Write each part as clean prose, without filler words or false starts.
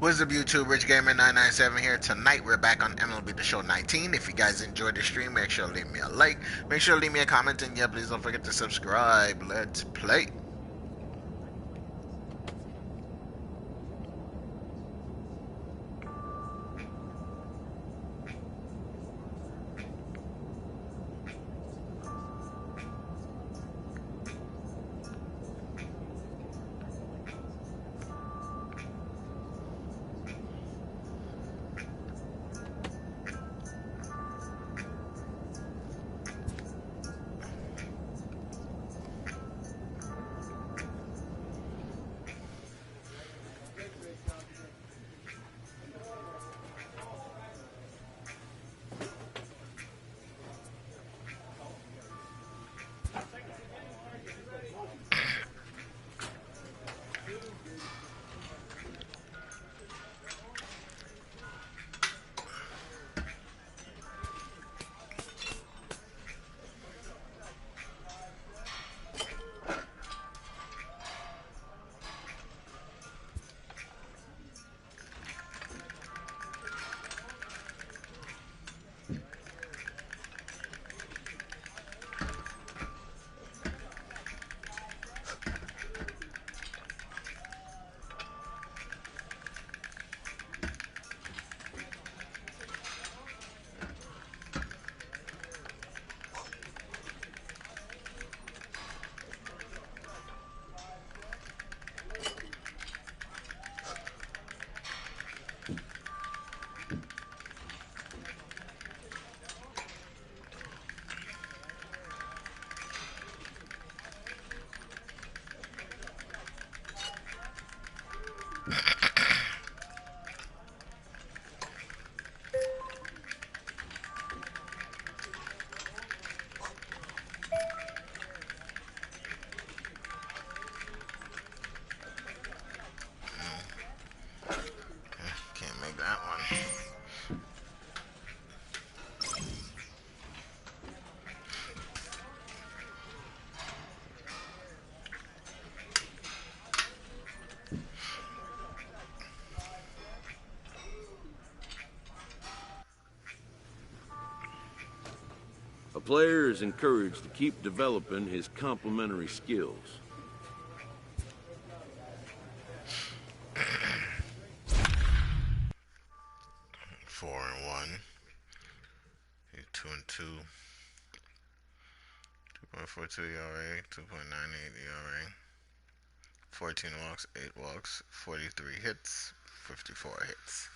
What's up, YouTube? richardminto997 here. Tonight we're back on MLB The Show 19. If you guys enjoyed the stream, make sure to leave me a like. Make sure to leave me a comment, and yeah, please don't forget to subscribe. Let's play. A player is encouraged to keep developing his complementary skills. Four and 1. 2 and 2. 2.42 ERA, 2.98 ERA. 14 walks, 8 walks, 43 hits, 54 hits.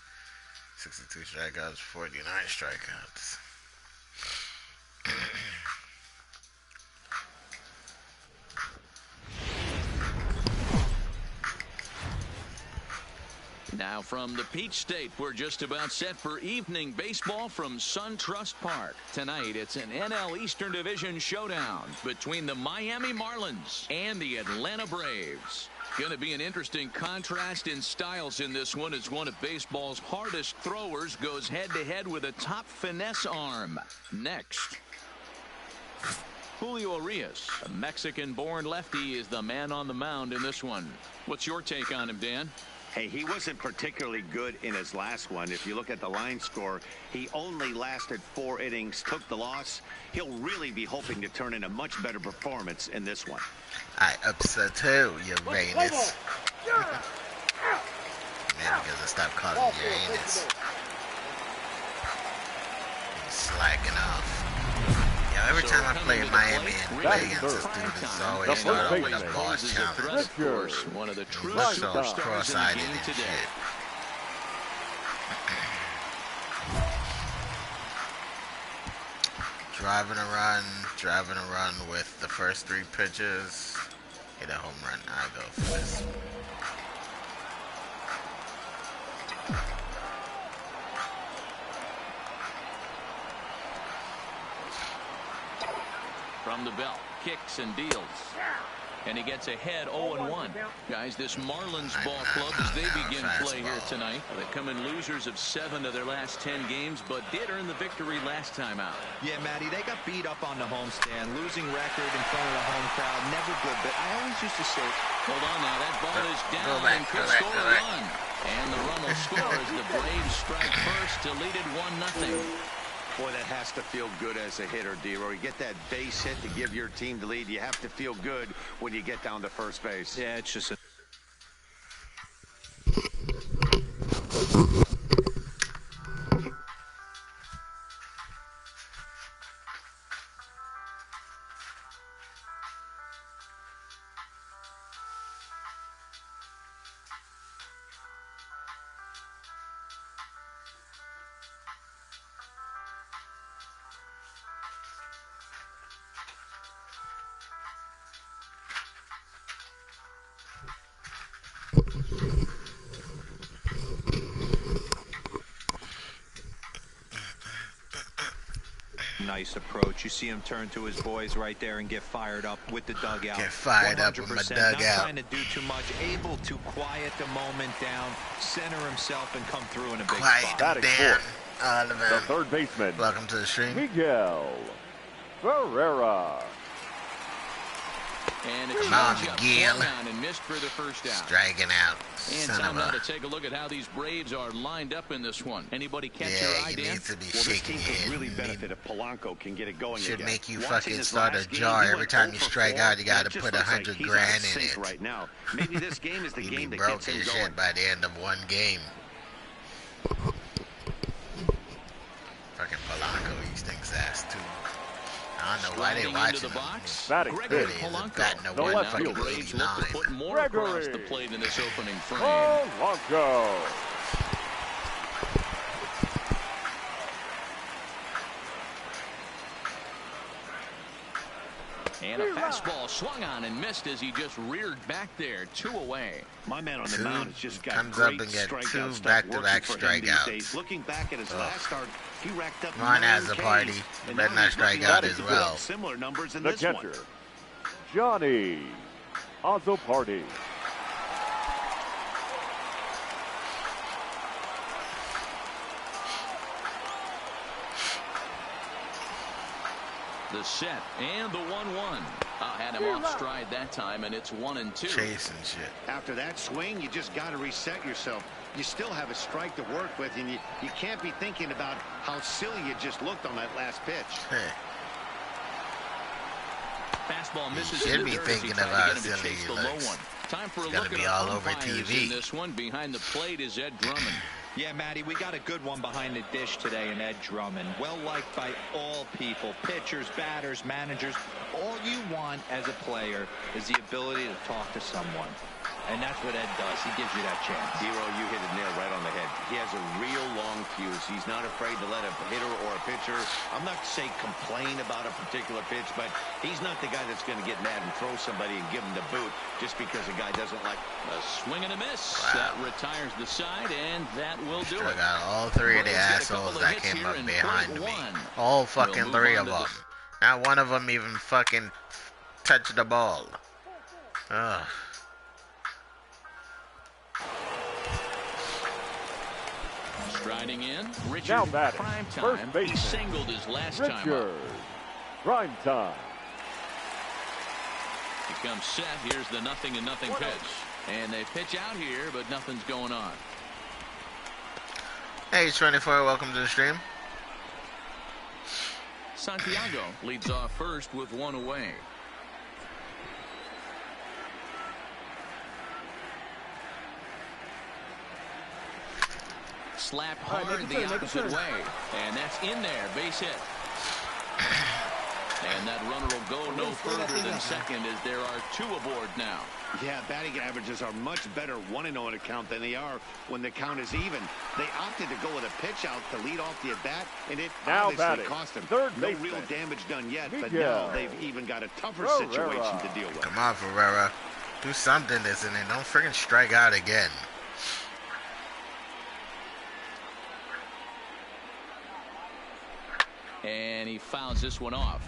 62 strikeouts, 49 strikeouts. Now from the Peach State, we're just about set for evening baseball from SunTrust Park. Tonight, it's an NL Eastern Division showdown between the Miami Marlins and the Atlanta Braves. Going to be an interesting contrast in styles in this one as one of baseball's hardest throwers goes head-to-head with a top finesse arm. Next, Julio Urias, a Mexican-born lefty, is the man on the mound in this one. What's your take on him, Dan? Hey, he wasn't particularly good in his last one. If you look at the line score, he only lasted 4 innings, took the loss. He'll really be hoping to turn in a much better performance in this one. I upset too, Uranus. Man, because I stopped calling you Uranus. He's slacking off. Yeah, every time I play Miami and play against this dude, it's always start off with a boss challenge. One of the true He's so superstars cross-eyed in the game and today. shit. Driving a run with the first 3 pitches. Hit a home run. I go for this. From the belt, kicks and deals. And he gets ahead 0-1. Guys, this Marlins ball club, as they begin play here tonight, they come in losers of 7 of their last 10 games, but did earn the victory last time out. Yeah, Matty, they got beat up on the homestand. Losing record in front of the home crowd, never good. But I always used to say, hold on now, that ball is down and could score a run. And the run will score as the Braves strike first to lead it 1-0. Boy, that has to feel good as a hitter, D-Roy. You get that base hit to give your team the lead. You have to feel good when you get down to first base. Yeah, it's just a nice approach. You see him turn to his boys right there and get fired up with the dugout. Get fired up with my 100%, dugout. not trying to do too much, able to quiet the moment down, center himself, and come through in a big Quiet spot. down, all of The them. third baseman, Welcome to the stream. Miguel Ferreira. And a Come on, changeup Miguel. swung on and missed for the first out. Striking out. And Son time of now to a. take a look at how these Braves are lined up in this one. Anybody catch Yeah, your eye, you Dan? need to be Well, this shaking team your could head. really You benefit need- if Polanco can get it going Should again. make you Watching fucking his start a last game, jar. he Every went time 0 you for strike 4. out, you gotta That just put looks like 100 he's grand out of in sync it. right now. Maybe this game is the You'd game be that broke gets him as going. shit by the end of one game. Fucking Polanco, he stinks ass too. I don't know why they Striding watching into the him. box, Batting Gregory fifth. Polanco. Batting away The And left now the fielder. Braves look to put more across the Gregory plate in this opening frame. Polanco. And a fastball swung on and missed as he just reared back there, 2 away. My man on the Two, mound has just got comes up great and get strikeout two stuff back-to-back working for him these strikeouts. days. Looking back at his last start, he racked up Mine 9 has a Ks, party. and Better now not he's strike looking out like as he could well. have similar numbers in The this catcher, one. Johnny Azzopardi. The set and the 1-1. Had him off stride that time, and it's 1-2. Chasing shit. After that swing, you just got to reset yourself. You still have a strike to work with, and you can't be thinking about how silly you just looked on that last pitch. Hey, Fastball misses should in the be dirt as he thinking tried about to get him to silly chase he the low looks. one. Time for a Gotta look at be our all over umpires TV. in this one. Behind the plate is Ed Drummond. Yeah, Matty, we got a good one behind the dish today in Ed Drummond. Well liked by all people, pitchers, batters, managers. All you want as a player is the ability to talk to someone. And that's what Ed does. He gives you that chance. Zero, you hit it nail right on the head. He has a real long fuse. He's not afraid to let a hitter or a pitcher, I'm not to say complain about a particular pitch, but he's not the guy that's going to get mad and throw somebody and give him the boot just because a guy doesn't like. A swing and a miss. Wow. That retires the side, and that will do Struck it. out all three of the Braves get a couple assholes of that hits came here up in behind plate me. one. All We'll fucking move three on of to them. Not one of them even fucking touched the ball. Ugh. Striding in, Richard Now batting, prime first time. He baseman, singled his last time up. Richard Prime time. He comes set. Here's the 0-0 pitch. And they pitch out here, but nothing's going on. Hey, 24, welcome to the stream. Santiago leads off first with 1 away. Slapped hard the opposite way. And that's in there. Base hit. And that runner will go no further than second as there are 2 aboard now. Yeah, batting averages are much better 1-0 in a count than they are when the count is even. They opted to go with a pitch out to lead off the at-bat, and it Now obviously batting, cost them. third No baseman, real damage done yet, but Miguel now they've even got a tougher Ferreira. situation to deal with. Come on, Ferreira. Do something this inning. Don't freaking strike out again. And he fouls this one off.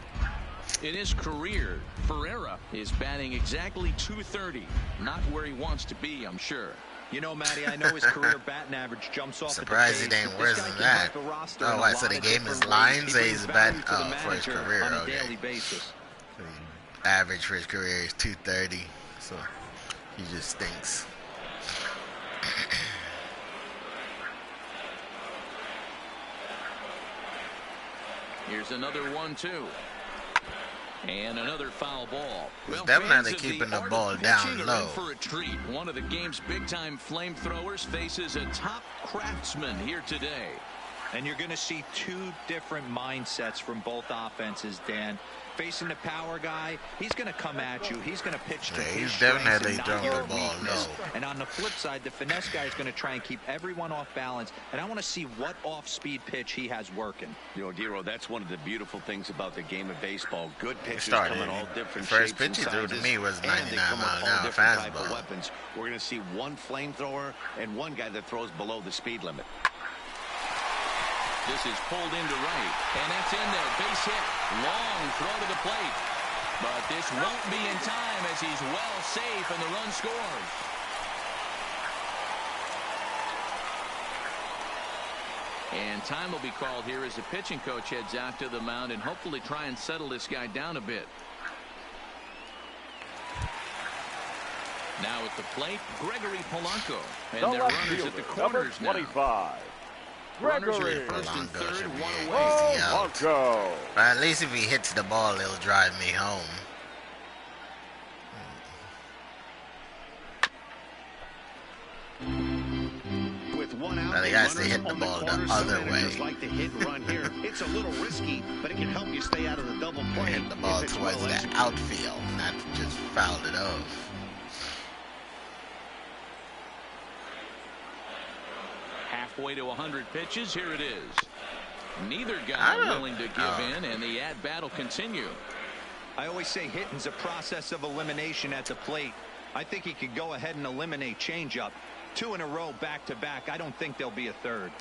In his career, Ferreira is batting exactly .230. Not where he wants to be, I'm sure. You know, Matty, I know his career batting average jumps off Surprised at the it base, ain't but worse this guy than can that. help the roster Oh, in a what, so lot they of gave him his different lines? ways. He Say brings he's value batting- to the oh, for his manager career, on a okay. daily basis. Average for his career is 230, so he just stinks. Here's another 1-2. And another foul ball. He's Well, definitely fans of keeping the art ball of down pitching are low. in for a treat. One of the game's big-time flamethrowers faces a top craftsman here today. And you're going to see two different mindsets from both offenses, Dan. Facing the power guy, he's going to come at you. He's going to pitch to his he's strengths definitely and not throwing your the ball weakness. low. And on the flip side, the finesse guy is going to try and keep everyone off balance. And I want to see what off-speed pitch he has working. You know, Dero, that's one of the beautiful things about the game of baseball. Good pitchers started. come in all different First shapes and pitch he threw to sizes, me was and 99 they come with mile an all hour different type of fastball. weapons. We're going to see one flamethrower and one guy that throws below the speed limit. This is pulled into right, and that's in there. Base hit. Long throw to the plate. But this won't be in time as he's well safe and the run scores. And time will be called here as the pitching coach heads out to the mound and hopefully try and settle this guy down a bit. Now at the plate, Gregory Polanco. And The their left runners fielder, at the number corners now. 25. Runners are Gregory at first and Polanco third, should be one easy away. out. Polanco. But at least if he hits the ball, it'll drive me home. With one out, But he has to runners hit the on ball the corner, other some managers way. like to hit and run here. It's a little risky, but it can help you stay out of the double play. Hit the ball if it's towards well the executed. outfield, not just fouled it off. Halfway to 100 pitches, here it is. Neither I guy don't- willing to give in, and the at-bat will continue. I always say hitting's a process of elimination at the plate. I think he could go ahead and eliminate changeup. 2 in a row back-to-back. I don't think there'll be a third.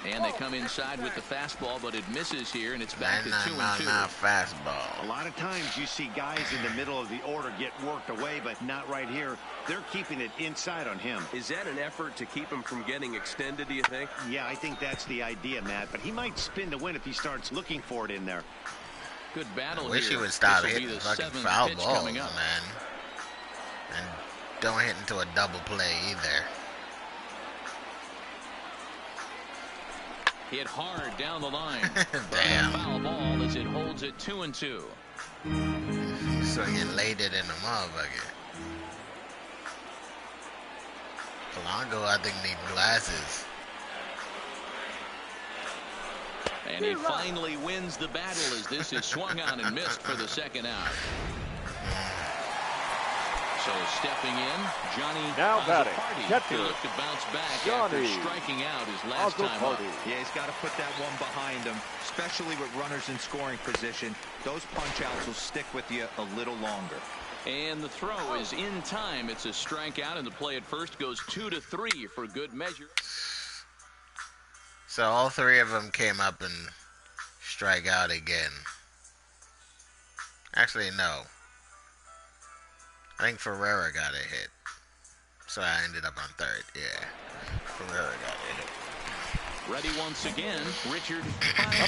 And they come inside with the fastball, but it misses here, and it's back to 99 mile 2-2. an hour fastball. A lot of times you see guys in the middle of the order get worked away, but not right here. They're keeping it inside on him. Is that an effort to keep him from getting extended, do you think? Yeah, I think that's the idea, Matt, but he might spin to win if he starts looking for it in there. Good battle I wish he here. would stop This'll be hitting the fucking 7th foul pitch balls, coming up. man. And don't hit into a double play either. Hit hard down the line. Damn. Foul ball as it holds it 2-2. Swinging later than a motherfucker. Polanco, I think, need glasses. And he finally wins the battle as this is swung on and missed for the second out. So stepping in, Johnny Now batting, Azzopardi. catcher, He looked to bounce back Johnny after striking out his last time up. Azzopardi. Yeah, he's got to put that one behind him, especially with runners in scoring position. Those punch-outs will stick with you a little longer. And the throw is in time. It's a strikeout, and the play at first goes 2-3 for good measure. So all three of them came up and strike out again. Actually, no. I think Ferreira got a hit. So I ended up on third. Yeah. Ferreira got a hit. Ready once again, Richard.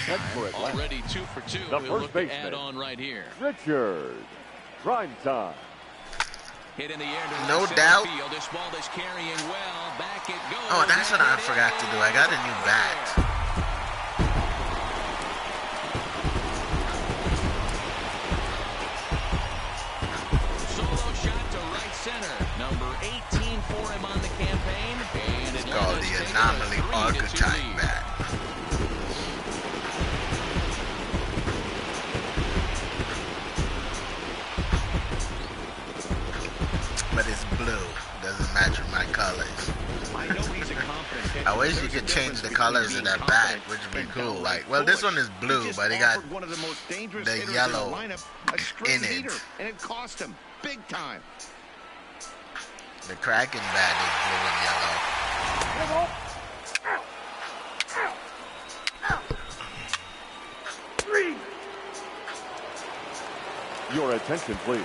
next for it, Already 2 for 2. The We'll first look to baseman. add on right here. Richard. Prime time. Hit in the air to No center doubt. field. This ball is carrying well. Back it goes. Oh, that's what I And it forgot to do. I got a new bat. Solo shot to right center. Number 18 for him on the campaign. And It's Atlanta's called the taken a Anomaly 3-2 Archetype lead. bat. But it's blue. Doesn't match with my colors. I know he's a confident pitcher. I wish you There's a could change difference the between colors of being that bat, confident which would be and cool. downright Like, well, this foolish. one is blue, just but he got offered one of the most dangerous the hitters yellow in the lineup, a straight in it. heater, and it cost him big time. the Kraken bat is blue and yellow. Your attention, please.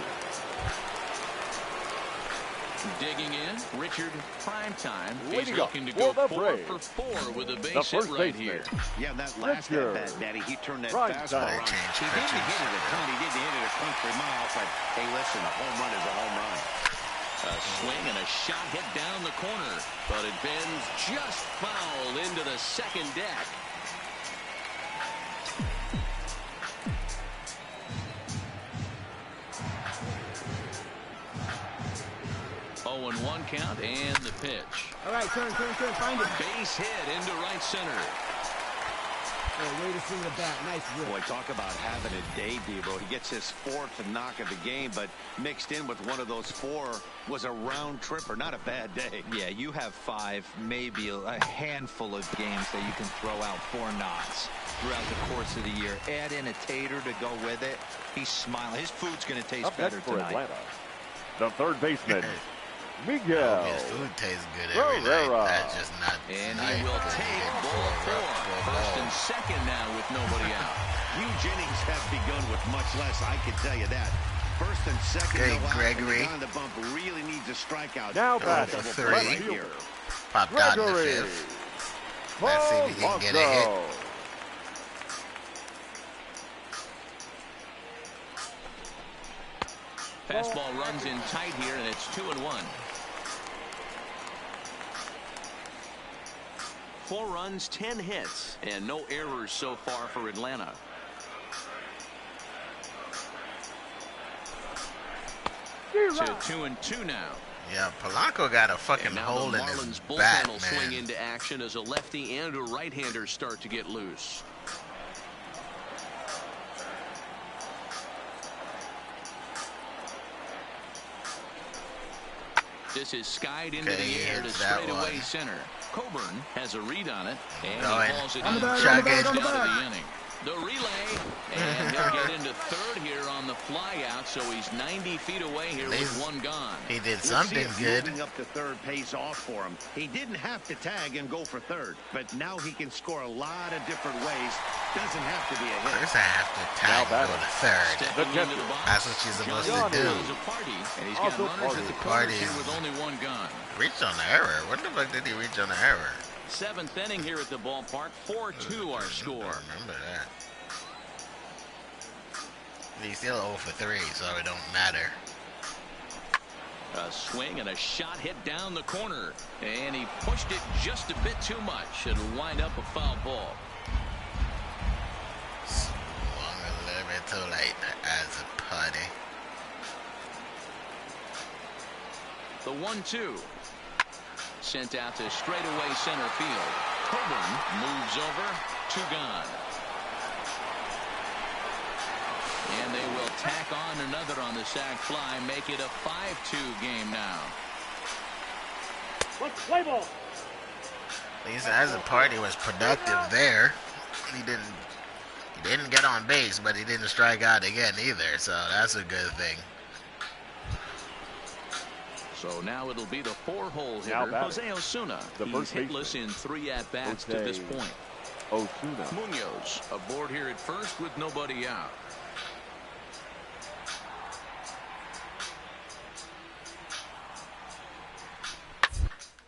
Digging in, Richard Primetime. He's Leading up looking to go for the 4 Braves, for 4 with a the base hit first right baseman. here. Yeah, that last Richard. at bat, Daddy, he turned that Right fastball side. on. Change He didn't pitches. hit it a ton. He didn't hit it a country mile, but hey, listen, a home run is a home run. A swing and a shot hit down the corner, but it bends just foul into the second deck. 0-1 count and the pitch. All right, turn, find it. Base hit into right center. Oh, way to swing the bat. Nice rip. Boy, talk about having a day, Debo. He gets his 4th knock of the game, but mixed in with one of those 4 was a round tripper. Not a bad day. Yeah, you have 5, maybe a handful of games that you can throw out 4 knocks throughout the course of the year. Add in a tater to go with it. He's smiling. His food's going to taste Up better next for tonight. Atlanta, the third baseman, Miguel His food tastes good every night. Herrera. That's just not And tonight. he will take ball 4. First and second now with nobody out. Huge innings have begun with much less, I can tell you that. First and second, Okay, no out, Gregory. and the bump really needs a strikeout. Now Go batting, for Double play three. right here. Popped out in the Gregory 5th. Let's see if he can get a hit. Polanco. Fastball runs in tight here, and it's 2-1. 4 runs, 10 hits, and no errors so far for Atlanta. To 2-2 now. Yeah, Polanco got a fucking And now hole the in his Marlins bullpen bat, will swing man. into action as a lefty and a right-hander start to get loose. This is skied into Okay, the air to hits that straightaway one. center. Coburn has a read on it, and Going. he calls it On in the back, on the first back, down on the of back. the inning. The relay, and he'll get into third here on the fly out, so he's 90 feet away here with He's- one gone. He did We'll see something if good. moving up to third pays off for him. He didn't have to tag and go for third, but now he can score a lot of different ways. Doesn't have to be a hit. First I have to tag and go to third. Stepping into the box, That's what you're supposed to Johnny do. is a party, and he's got Also runners at the party. corners here Party. with only one gone. Reached on the error. What the fuck did he reach on the error? 7th inning here at the ballpark. 4-2 our I score. remember that. He's still 0 for 3, so it don't matter. A swing and a shot hit down the corner, and he pushed it just a bit too much. It'll wind up a foul ball. Swung a little bit too late as a putty. The 1-2 sent out to straightaway center field. Coburn moves over, 2 gone. And they will tack on another on the sac fly, make it a 5-2 game now. At least as a party was productive there. He didn't get on base, but he didn't strike out again either, so that's a good thing. So now it'll be the 4-hole Now hitter, batting, Jose Osuna. the He's first hitless in 3 at-bats to this Jose point. Osuna. Munoz aboard here at first with nobody out.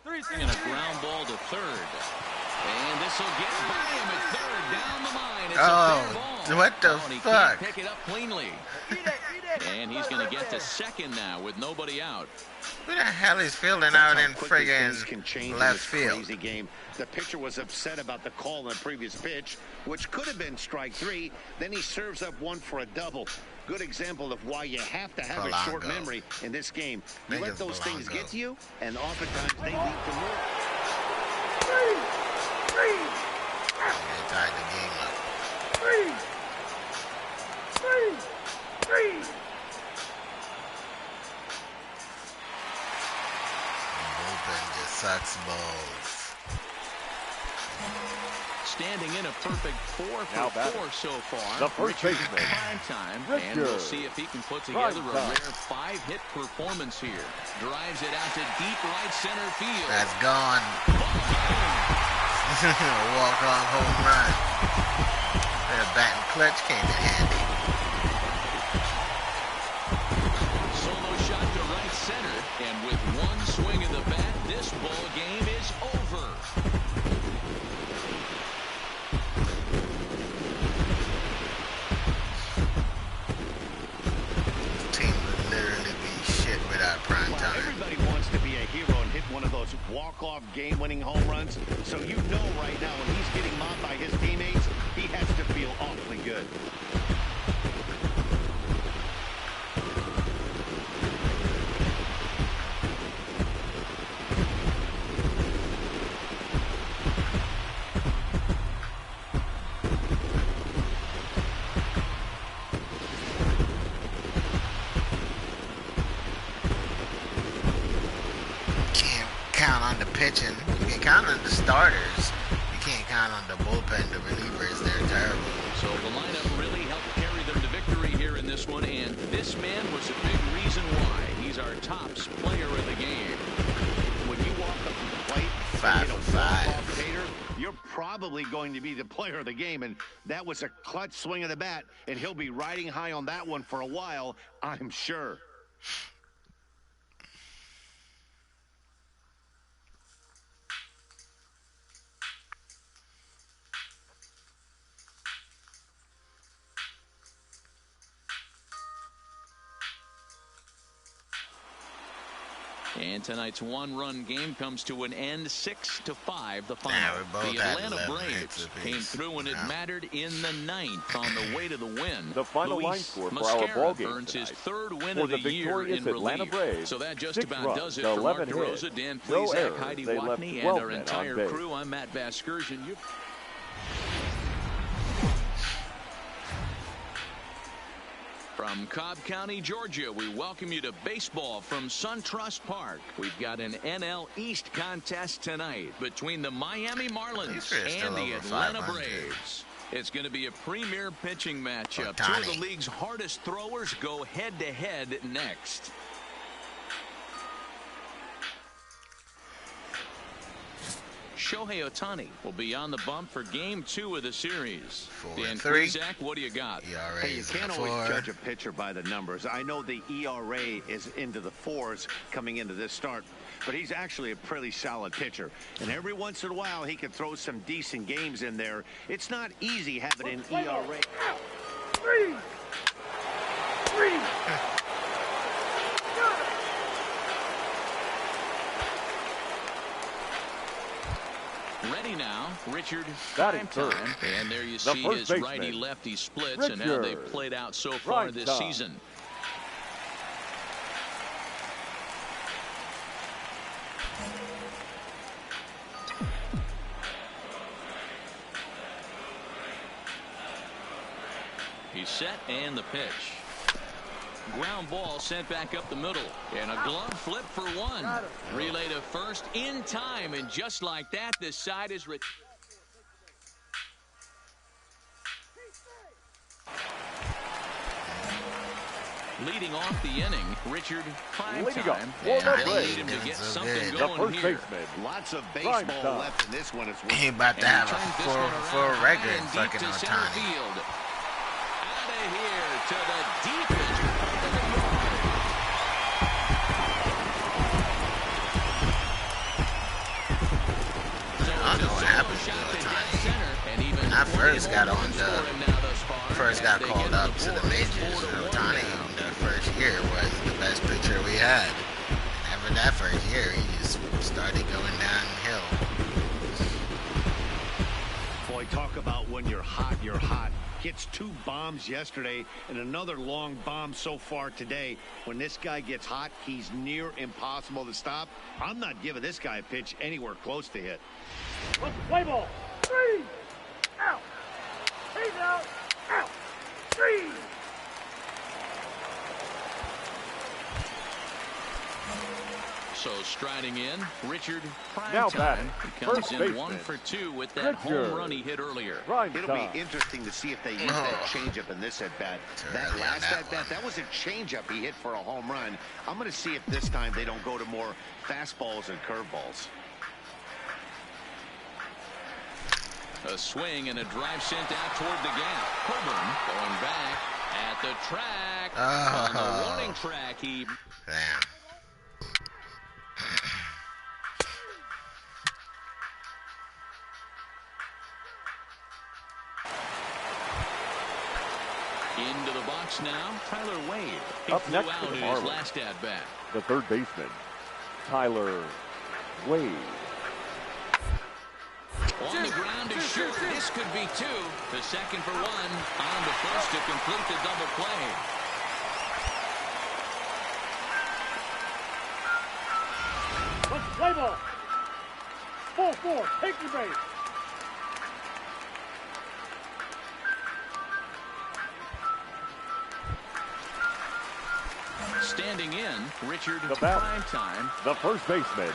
And a ground ball to third. And this will get by him at third. Down the line. It's a fair ball. What the And he fuck? can't pick it up cleanly. And he's going to get to second now with nobody out. Who the hell is fielding That's out how in quickly things can friggin' change in left this field? crazy game. The pitcher was upset about the call in the previous pitch, which could have been strike 3. Then he serves up one for a double. Good example of why you have to have a short Polanco. memory in this game. You Think let of those things Polanco. get to you, and oftentimes they lead to more. They tied the game up. The bullpen just sucks balls. Standing in a perfect 4 Now for batting, 4 so far. the first Richard baseman, prime time, and we'll Richard see if he can put together a Prime rare 5-hit performance here. Drives it out to deep right center field. That's gone. Walk-off home run. Their bat and clutch came in handy. Solo shot to right center, and with one swing of the bat, this ball game is over. This team would literally be shit without prime Well, time. everybody wants to be a hero and hit one of those walk-off game-winning home runs. So you know right now when he's getting mobbed by his teammates, he has to feel awfully good. pitching. You can count on the starters. You can't count on the bullpen, the relievers. They're terrible. So the lineup really helped carry them to victory here in this one, and this man was a big reason why. He's our tops player of the game. When you walk up to the plate, 5 for 5. you're probably going to be the player of the game, and that was a clutch swing of the bat, and he'll be riding high on that one for a while, I'm sure. And tonight's one-run game comes to an end, 6-5, the final. Yeah, we both the had Atlanta 11 hits Braves apiece. came through, and it mattered in the ninth on the way to the win. The final line Luis score for Mascara our ball game earns his tonight. third win For of the the year in victorious Atlanta relief. Braves, So that just 6 about runs does it to for Mark 11 DeRosa, hits. Dan No Plesac, errors. Heidi They left Watney, and 12 our men on entire base. crew. I'm Matt Vasgersian. From Cobb County, Georgia, we welcome you to baseball from SunTrust Park. We've got an NL East contest tonight between the Miami Marlins and the Atlanta Braves. It's going to be a premier pitching matchup. Two of the league's hardest throwers go head-to-head next. Shohei Ohtani will be on the bump for Game 2 of the series. Dan Plesac, what do you got? Hey, you can't always judge a pitcher by the numbers. I know the ERA is into the 4s coming into this start, but he's actually a pretty solid pitcher. And every once in a while, he can throw some decent games in there. It's not easy having an ERA. Three. Ready now, Richard, Batting prime third. time. And there you The see first his baseman, righty-lefty splits and how they've played out so far Prime this time. season. He's set and the pitch. Ground ball sent back up the middle. And a glove flip for one. Relay to first in time. And just like that, this side is... Leading off the inning, Richard, prime time. Yeah, They need him to get something going here. Lots of baseball left in this one as well. He about to have a full record fucking to center Ohtani. field. Out of here to the deepest part of the yard. I don't know what happened to Ohtani. When I first got got called up to the majors, Ohtani in the first year was the best pitcher we had. And after that first year, he just started going downhill. Boy, talk about when you're hot, you're hot. Hits 2 bombs yesterday and another long bomb so far today. When this guy gets hot, he's near impossible to stop. I'm not giving this guy a pitch anywhere close to hit. Let's play ball. 3. Out. He's out. Out. 3. So striding in, Richard, Now prime time. batting, He comes first in baseman, 1 for 2 with that home run he hit earlier. It'll be interesting to see if they use that changeup in this at-bat. That last at-bat, that was a changeup he hit for a home run. I'm going to see if this time they don't go to more fastballs and curveballs. A swing and a drive sent out toward the gap. Coburn going back at the track. On the warning track, he... Damn. Into the box now, Tyler Wade. He Up flew next out for the in his Marlins. last at-bat. The third baseman, Tyler Wade. On the ground to shoot. This could be 2. The second for 1. On to first to complete the double play. Let's play ball. 4-4. Take your base. Standing in, Richard, The bat. prime time. The first baseman,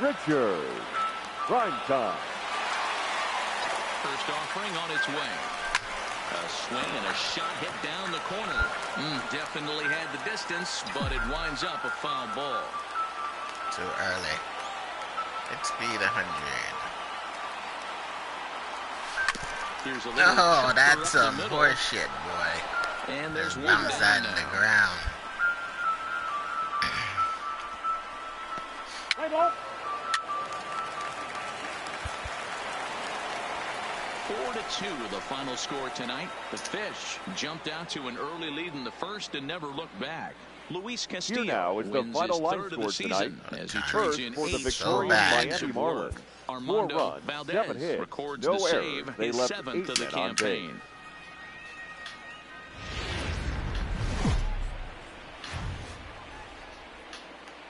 Richard. Prime time. First offering on its way. A swing and a shot hit down the corner. Definitely had the distance, but it winds up a foul ball. Too early. It's speed 100. Here's a little Oh, that's chopper up some the middle. horseshit, boy. And there's one Bounce that down in the now. ground. Play ball. 4-2 the final score tonight. The Fish jumped out to an early lead in the first and never looked back. Luis Castillo Here now is the wins final his line third of the score tonight. season as he First trades in for the 8 victorious strong bad. innings Miami of work. Marlins. 4 Armando runs, 7 Valdez hits, records no the errors. save, They his left 7th 8 of the men on base. campaign.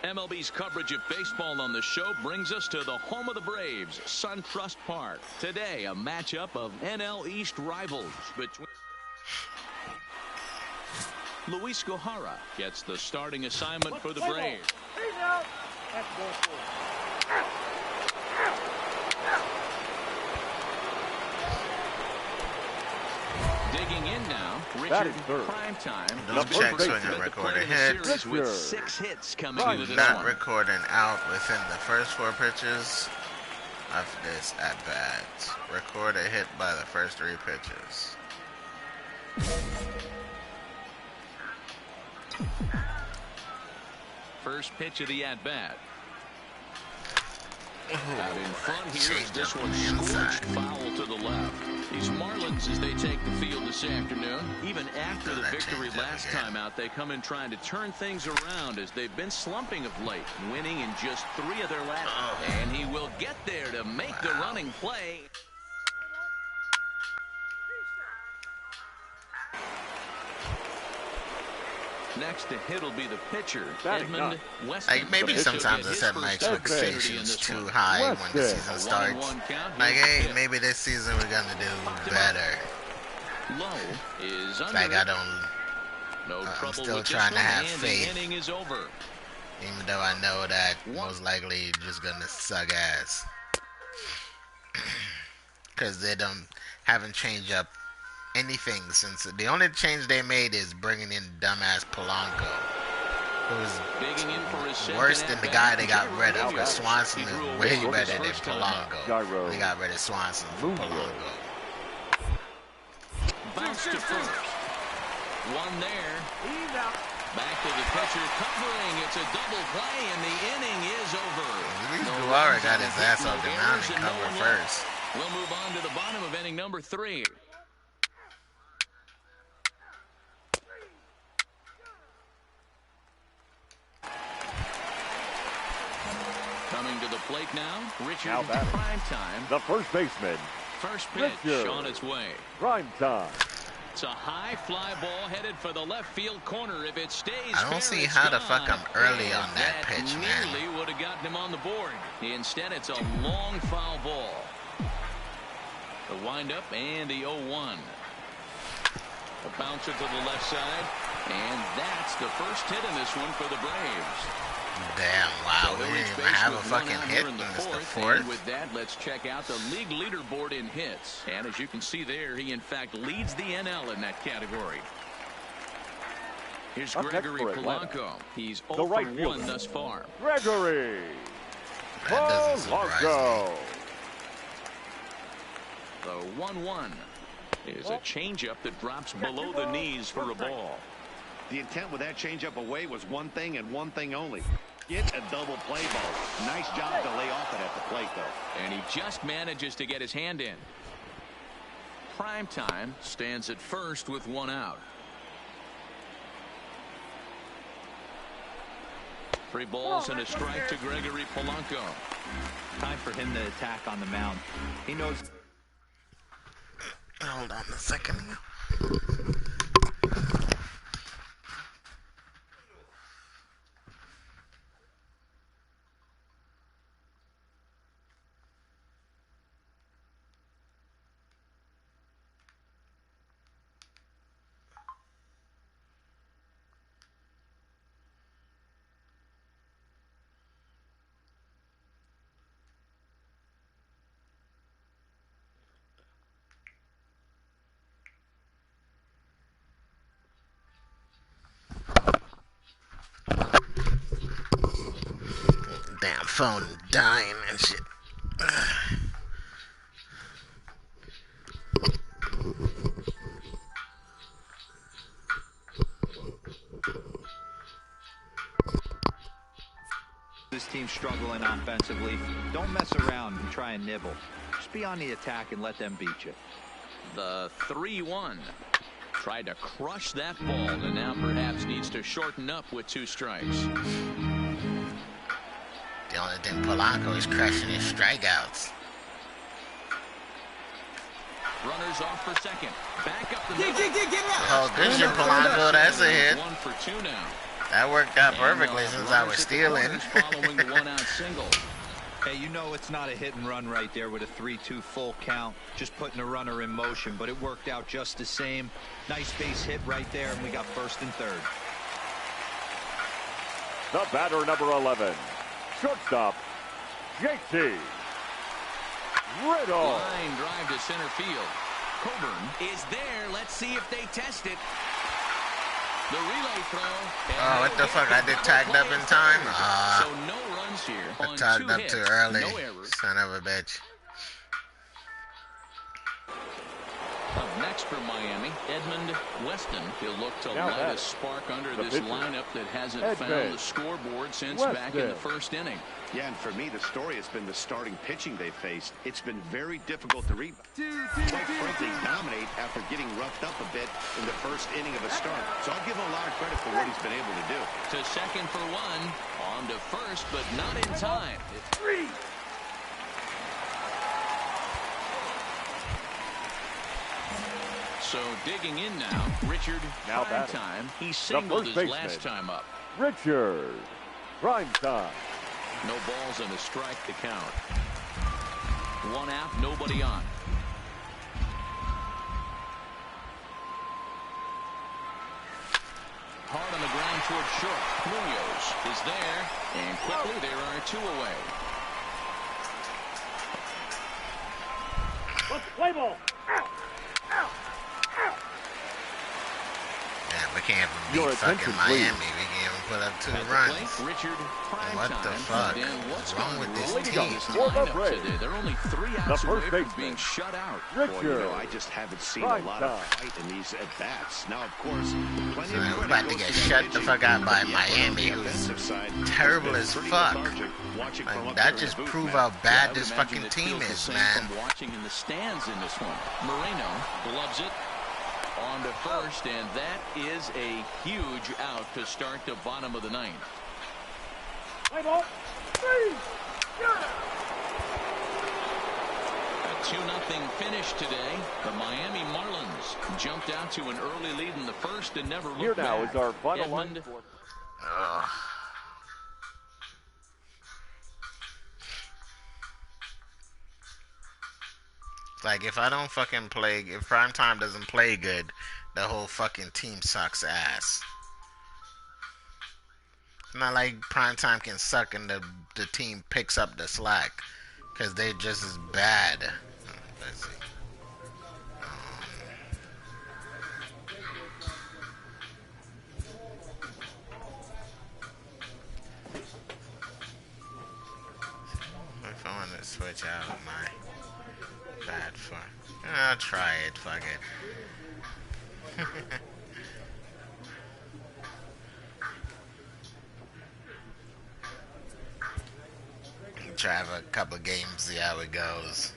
MLB's coverage of baseball on the show brings us to the home of the Braves, SunTrust Park. Today, a matchup of NL East rivals between Luis Gohara gets the starting assignment for the Braves. He's out. That's ball four. Digging in now, That Richard is third. Primetime. Don't He's been check swing perfect and at the record plate a in the hit. series with Richard. 6 hits coming Right. into this Not one. recording out within the first 4 pitches of this at bat. Record a hit by the first 3 pitches. First pitch of the at-bat. Out in front here is this one scorched foul to the left. These Marlins, as they take the field this afternoon, even after the victory last time out, they come in trying to turn things around as they've been slumping of late, winning in just 3 of their last. And he will get there to make the running play. Next to hit will be the pitcher, Edmund Weston. Like, maybe sometimes I set my expectations too high when the season starts. Like, hey, maybe this season we're gonna do better. Low is under. Like, I it. don't. No I'm trouble still with trying this to one, have and faith. The inning is over. Even though I know that most likely just gonna suck ass. Because they haven't changed up anything since the only change they made is bringing in dumbass Polanco, who's worse than the guy they got rid of. Because Swanson is way better than Polanco. They got rid of Swanson for Polanco. Bounce to first. One there. He's out. Back to the pitcher covering. It's a double play, and the inning is over. Luis Guevara got his ass off the mound and covered first. We'll move on to the bottom of inning number 3. Coming to the plate now, Richard Now batting. Primetime. The first baseman. First pitch Richard. on its way. Prime time. It's a high fly ball headed for the left field corner. If it stays I don't fair, see it's how the gone. fuck I'm early And on that pitch, man. nearly would have gotten him on the board. Instead, it's a long foul ball. The windup and the 0-1. A bouncer to the left side, and that's the first hit in this one for the Braves. Damn, wow, So we they'll didn't reach even base have a with one fucking out hit here in in the the fourth. fourth. And with that, let's check out the league leaderboard in hits. And as you can see there, he in fact leads the NL in that category. Here's Up next Gregory for Atlanta. Polanco. He's The 0 right for 1 fielder. thus far. Gregory That doesn't surprise me. Polanco. The 1-1 is a changeup that drops below the knees for a ball. The intent with that changeup away was one thing and one thing only. Get a double play ball. Nice job to lay off it at the plate, though. And he just manages to get his hand in. Primetime stands at first with 1 out. 3 balls and a strike to Gregory Polanco. Time for him to attack on the mound. He knows. Hold on a second. phone dying and shit. This team's struggling offensively. Don't mess around and try and nibble. Just be on the attack and let them beat you. The 3-1. Tried to crush that ball and now perhaps needs to shorten up with 2 strikes. The only thing Polanco is crushing his strikeouts. Runners off for second. Back up the middle. Oh, good shit, Polanco. That's a hit. 1 for 2 now. That worked out perfectly since I was stealing. Following the 1-out single. Hey, you know it's not a hit and run right there with a 3-2 full count. Just putting a runner in motion, but it worked out just the same. Nice base hit right there, and we got first and third. The batter, number 11, shortstop, JT Riddle. Line drive to center field. Coburn is there. Let's see if they test it. The relay throw. Oh, what the fuck? I did tagged up in time? So no runs here. I tagged up too early. No errors. Son of a bitch. Up next for Miami, Edmund Weston. He'll look to Now light a spark under this pitcher, lineup that hasn't found Edmund the scoreboard since Weston. back in the first inning. Yeah, and for me, the story has been the starting pitching they faced. It's been very difficult to rebound. Quite frankly, dominate after getting roughed up a bit in the first inning of a start. So I'll give him a lot of credit for what he's been able to do. To second for 1. On to first, but not in time. So digging in now, Richard Now Primetime. He singled his baseman, last time up. Richard Primetime. No balls and a strike to count. 1 out, nobody on. Hard on the ground toward short. Munoz is there, and quickly there are 2 away. Let's play ball. Yeah, we can't even Your beat fucking attention, Miami. please. We can't even put up 2 At the runs. plate, Richard What the Primetime. fuck And what's is wrong gone with this wrong team? this For the lineup Braves, today? They're only 3 the outs away first from baseman, being shut out. Well, Richard I just haven't seen a lot of fight in these at-bats. Now, of course, plenty So of we're credit about to goes get the shut the pitching, fuck out by but the effort on Miami, the who's offensive side has terrible been as pretty fuck. lethargic. Watching from Like, up that there in just the booth, prove man. how bad I would this imagine fucking it team feels the is, same man. From watching in the stands in this one. Moreno gloves it on to first, and that is a huge out to start the bottom of the 9th. Play ball. 3. A 2-0 finish today. The Miami Marlins jumped out to an early lead in the first and never looked Here now back. is our final Edmund line for Ugh. Like, if I don't fucking play, if Primetime doesn't play good, the whole fucking team sucks ass. It's not like Primetime can suck and the team picks up the slack, because they're just as bad. Let's see. If I want to switch out my bad for, I'll try it. Fuck it. Try a couple games, see how it goes.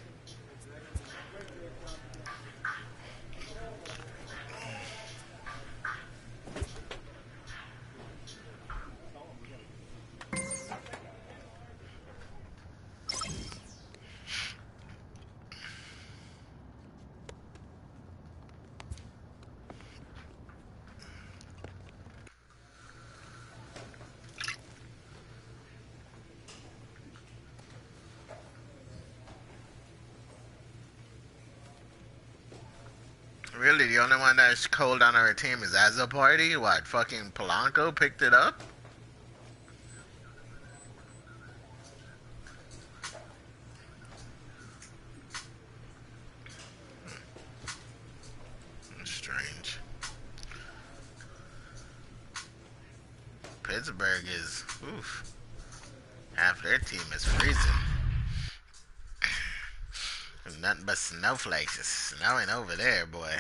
Really, the only one that's cold on our team is as a party? What, fucking Polanco picked it up? Strange. Pittsburgh is, oof. Half their team is freezing. There's nothing but snowflakes. It's snowing over there, boy.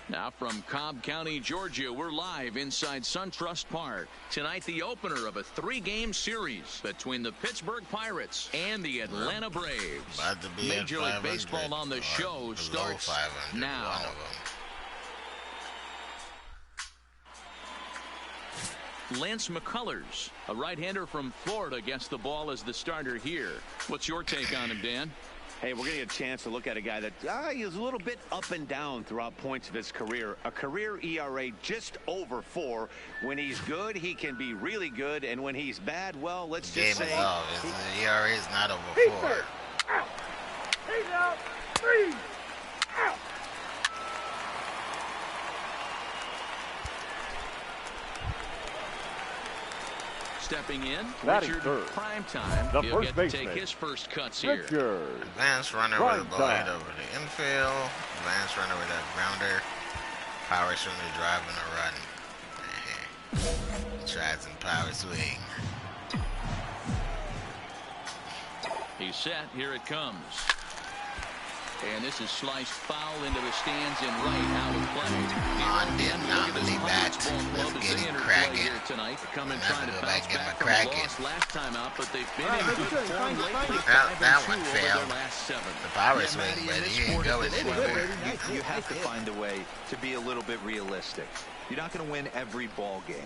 Now from Cobb County, Georgia, we're live inside SunTrust Park. Tonight, the opener of a 3-game series between the Pittsburgh Pirates and the Atlanta Braves. Major League Baseball on the show starts now. Lance McCullers, a right-hander from Florida, gets the ball as the starter here. What's your take on him, Dan? Hey, we're going to get a chance to look at a guy that is a little bit up and down throughout points of his career. A career ERA just over 4. When he's good, he can be really good. And when he's bad, well, let's just say... His ERA is not over 4. He's out. 3 out. Stepping in, Batting Richard third. Primetime. The He'll first get to take baseman. his first cuts here. Richard. Advanced runner with a ball hit over the infield. Advanced runner with a grounder. Power swing to drive and a run. Tries some power swing. He's set. Here it comes. And this is sliced foul into the stands and right out of play. On the anomaly bat. Let's get it cracking. Tonight, coming Never trying to go bounce back and get back my from the cracking. loss last time out, but they've been All right, in good Richard, form lately. That 5-2 one over failed. their last 7. The power Yeah, swing, Matty, in but this he ain't sport, going it's a little anywhere. bit- You have to find a way to be a little bit realistic. You're not going to win every ball game.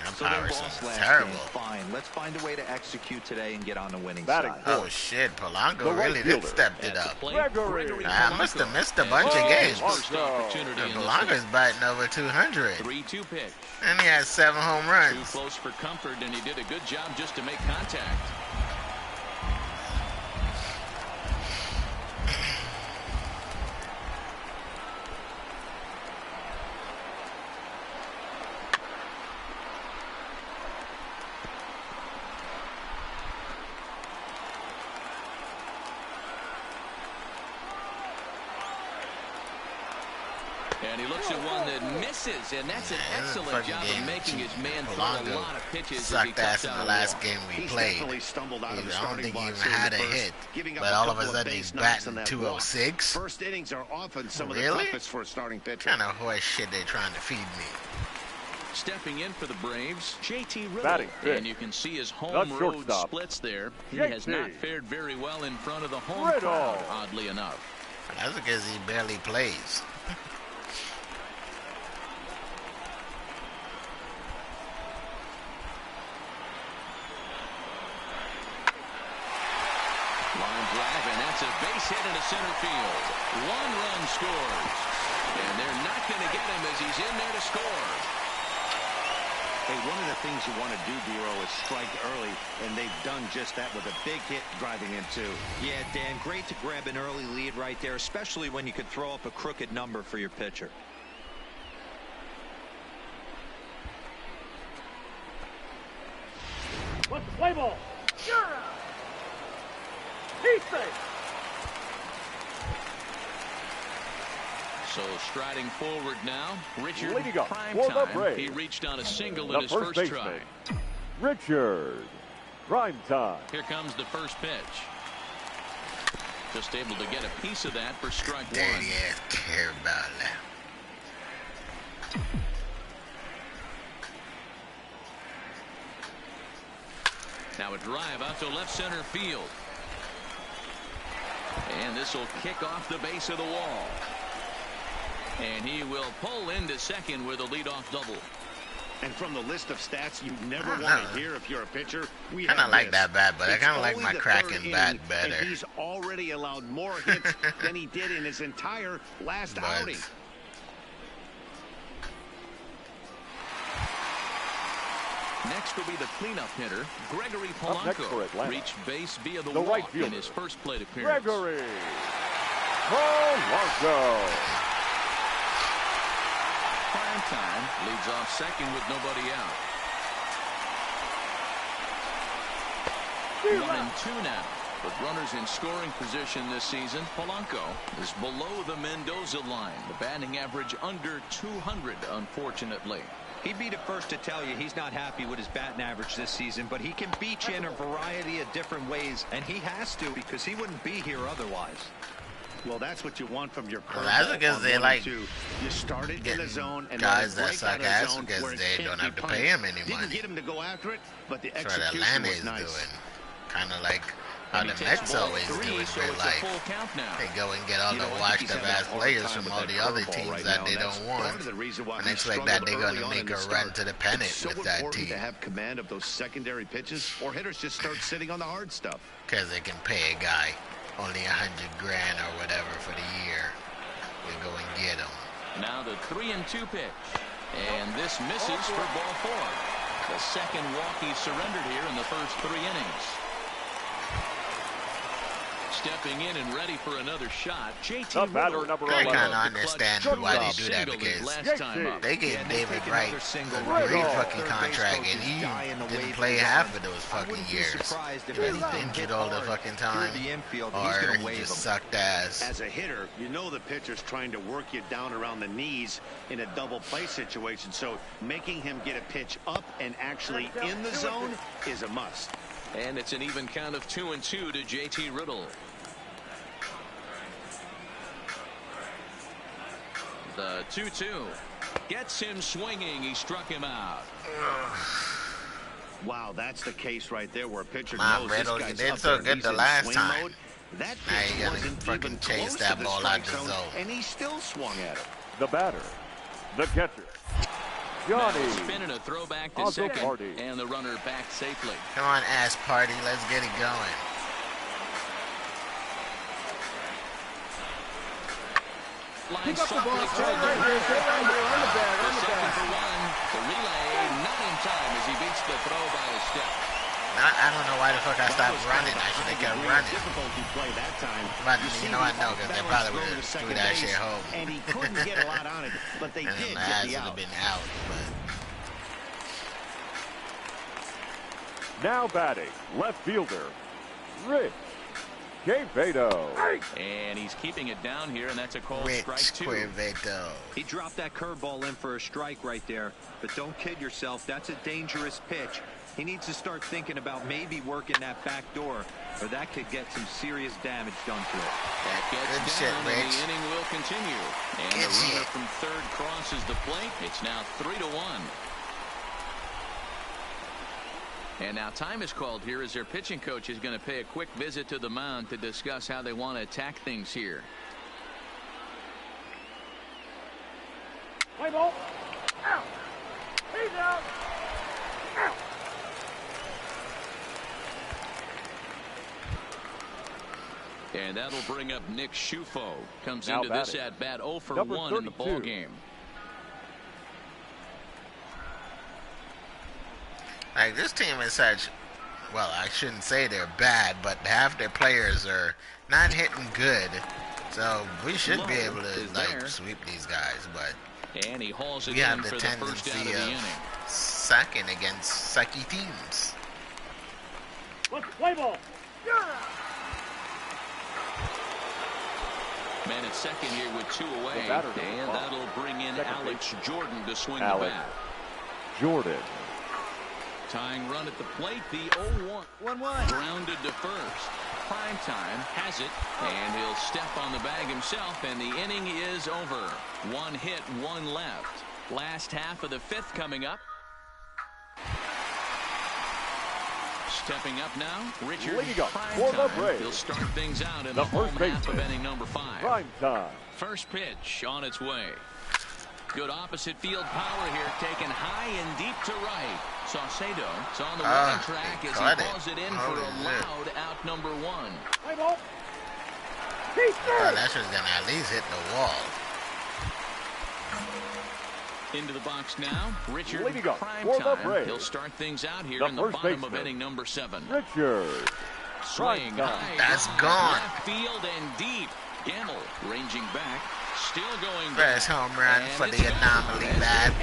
That So they power lost swing is last terrible. game. Fine. Let's find a way to execute today and get on the winning Batting side. Oh shit, Polanco The right really did fielder. step it At the up. plate, Gregory. I must have missed a And bunch of his games. first opportunity in this Polanco's one. batting over 200. 3-2 pitch. And he has 7 home Too runs. close for comfort, and he did a good job just to make contact. And he looks at one that misses, and that's an excellent job of making his man throw a lot of pitches as he Sucked ass cuts in out the a last walk. game we He's played. definitely stumbled out of the I don't starting think he blocks even here in had the a first, hit. giving up But all of a couple sudden base he's knocks on batting that 206. walk. First innings are often some of the Really? toughest for a starting pitcher. What kind of horse shit they trying to feed me? Stepping in for the Braves, JT Riddle. Batting fifth. And you can see his The home road shortstop. splits there. He JT. has not fared very well in front of the home Riddle. crowd, oddly enough. That's because he barely plays. Line drive, and that's a base hit into center field. 1 run scores. And they're not going to get him as he's in there to score. Hey, one of the things you want to do, Bureau, is strike early, and they've done just that with a big hit driving in, too. Yeah, Dan, great to grab an early lead right there, especially when you could throw up a crooked number for your pitcher. What's the play ball? You're out. He's safe. So striding forward now, Richard Leading up for the Primetime. Braves. He reached on a single in The his first first try. baseman. Richard. Primetime. Here comes the first pitch. Just able to get a piece of that for strike 1. Dirty ass Carabao. Now a drive out to left center field. And this will kick off the base of the wall. And he will pull into second with a leadoff double. And from the list of stats you never I don't want know. to hear if you're a pitcher, we Kind of have like this. that bat, but I It's kind of like only my the Kraken third bat inning, better. And he's already allowed more hits than he did in his entire last But outing. Next will be the cleanup hitter, Gregory Up next for Polanco. Atlanta. Reached base via the The right walk in fielder, his first plate appearance. Gregory. Polanco. Primetime leads off second with nobody out. 1-2 now. With runners in scoring position this season, Polanco is below the Mendoza line. The batting average under 200, unfortunately. He'd be the first to tell you he's not happy with his batting average this season, but he can beat you in a variety of different ways, and he has to because he wouldn't be here otherwise. Well, that's what you want from your well, that's because they like you started in the zone and guys that suck ass because they don't have to pay him any money. Didn't get him to go after it, but the that's what execution Atlanta was is nice. doing. Kind of like how the Mets always do in real life. They go and get all the washed-up ass players from all the other teams that they don't want, and expect that they're going to make a run to the pennant with that team. To have command of those secondary pitches, or hitters just start sitting on the hard stuff. Because they can pay a guy only $100 grand or whatever for the year. We go and get him. Now the 3-2 pitch, and this misses for ball 4. The second walk he surrendered here in the first 3 innings. Stepping in and ready for another shot, JT batter number 11. I kind of understand why they do that, because they gave David Wright a great fucking contract, and he didn't play half of those fucking years. He was injured all the fucking time, or he just sucked ass. As a hitter, you know the pitcher's trying to work you down around the knees in a double play situation, so making him get a pitch up and actually in the zone is a must. And it's an even count of 2-2 to JT Riddle. The 2-2 gets him swinging. He struck him out. Wow, that's the case right there where a pitcher My knows Riddle, this you guy's did up so there and good he's the in last swing time. mode. That Now pitch you gotta wasn't fucking even chase close that to the ball out strike the zone, zone. and he still swung at it. The batter, the catcher, Johnny. Spinning a throwback to Also second, Party. and the runner back safely. Come on, ass party, let's get it going. Line softly toward the rim. The second for 1. The relay not in time as he beats the throw by a step. I don't know why the fuck I stopped running. I should have kept running. Difficulty play that time. But you know I know, because they probably would have threw that shit home. And he couldn't get a lot on it, but they And did then my get ass the would out. have been out. But Now batting, left fielder, Rich Quevedo. And he's keeping it down here, and that's a called Rich strike 2. Quevedo. He dropped that curveball in for a strike right there, but don't kid yourself, that's a dangerous pitch. He needs to start thinking about maybe working that back door, or that could get some serious damage done to it. That Good gets shit, down, and Rich. the inning will continue. And Good the runner shit. from third crosses the plate. It's now 3-1. And now time is called here as their pitching coach is going to pay a quick visit to the mound to discuss how they want to attack things here. Play ball. Out. He's out. Out. And that'll bring up Nick Schufo. Comes Now into this batting, at-bat 0 for number 1 in the 32. ball game. Like, this team is such, well, I shouldn't say they're bad, but half their players are not hitting good. So we should be able to, like, sweep these guys, but And he hauls it we have in the for the first out of tendency the of inning. sucking against sucky teams. Let's play ball. Man at second here with 2 away. The batter, And that'll bring in second Alex Jordan to swing Alex the bat. Jordan. Tying run at the plate, the 0-1. 1-1. Grounded to first. Primetime has it, and he'll step on the bag himself, and the inning is over. 1 hit, 1 left. Last half of the 5th coming up. Stepping up now, Richard Leading up for the Primetime. Braves, He'll start things out in the the home first half of baseman, inning number 5. Prime time. First pitch on its way. Good opposite field power here, taken high and deep to right. Saucedo is on the running track as he hauls it in for a loud out number 1. Play ball. He's Oh, that shit's gonna at least hit the wall. Into the box now, Richard Leading up for the Primetime. Braves, He'll start things out here the in the first bottom of baseman, inning number 7. Richard. Swing Primetime. high, That's drive, gone. left field and deep. Gamble ranging back Still going. First home run for the anomaly bat.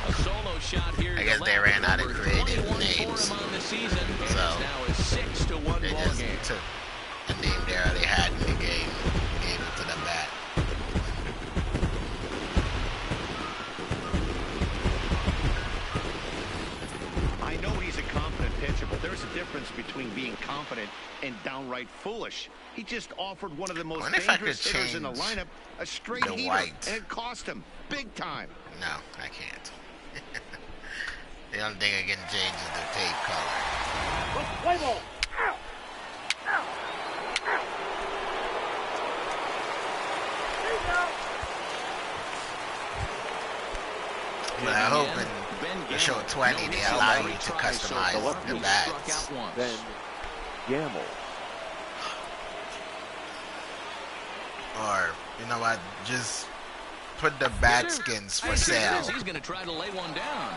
A solo shot here. I guess they ran out of creative names, so they just took a name they already had in the game, gave it to the bat. I know he's a confident pitcher, but there's a difference between being confident and downright foolish. He just offered one of the most dangerous hitters in the lineup a straight heater, and it cost him big time. No, I can't. The only thing I can change is the tape color. Play ball. Ow. Ow. Ow. There you go. But I hope in the show 20 they allow you to customize the bats. Then Gamble. Or, you know what, just put the bat skins for sale. He's going to try to lay one down.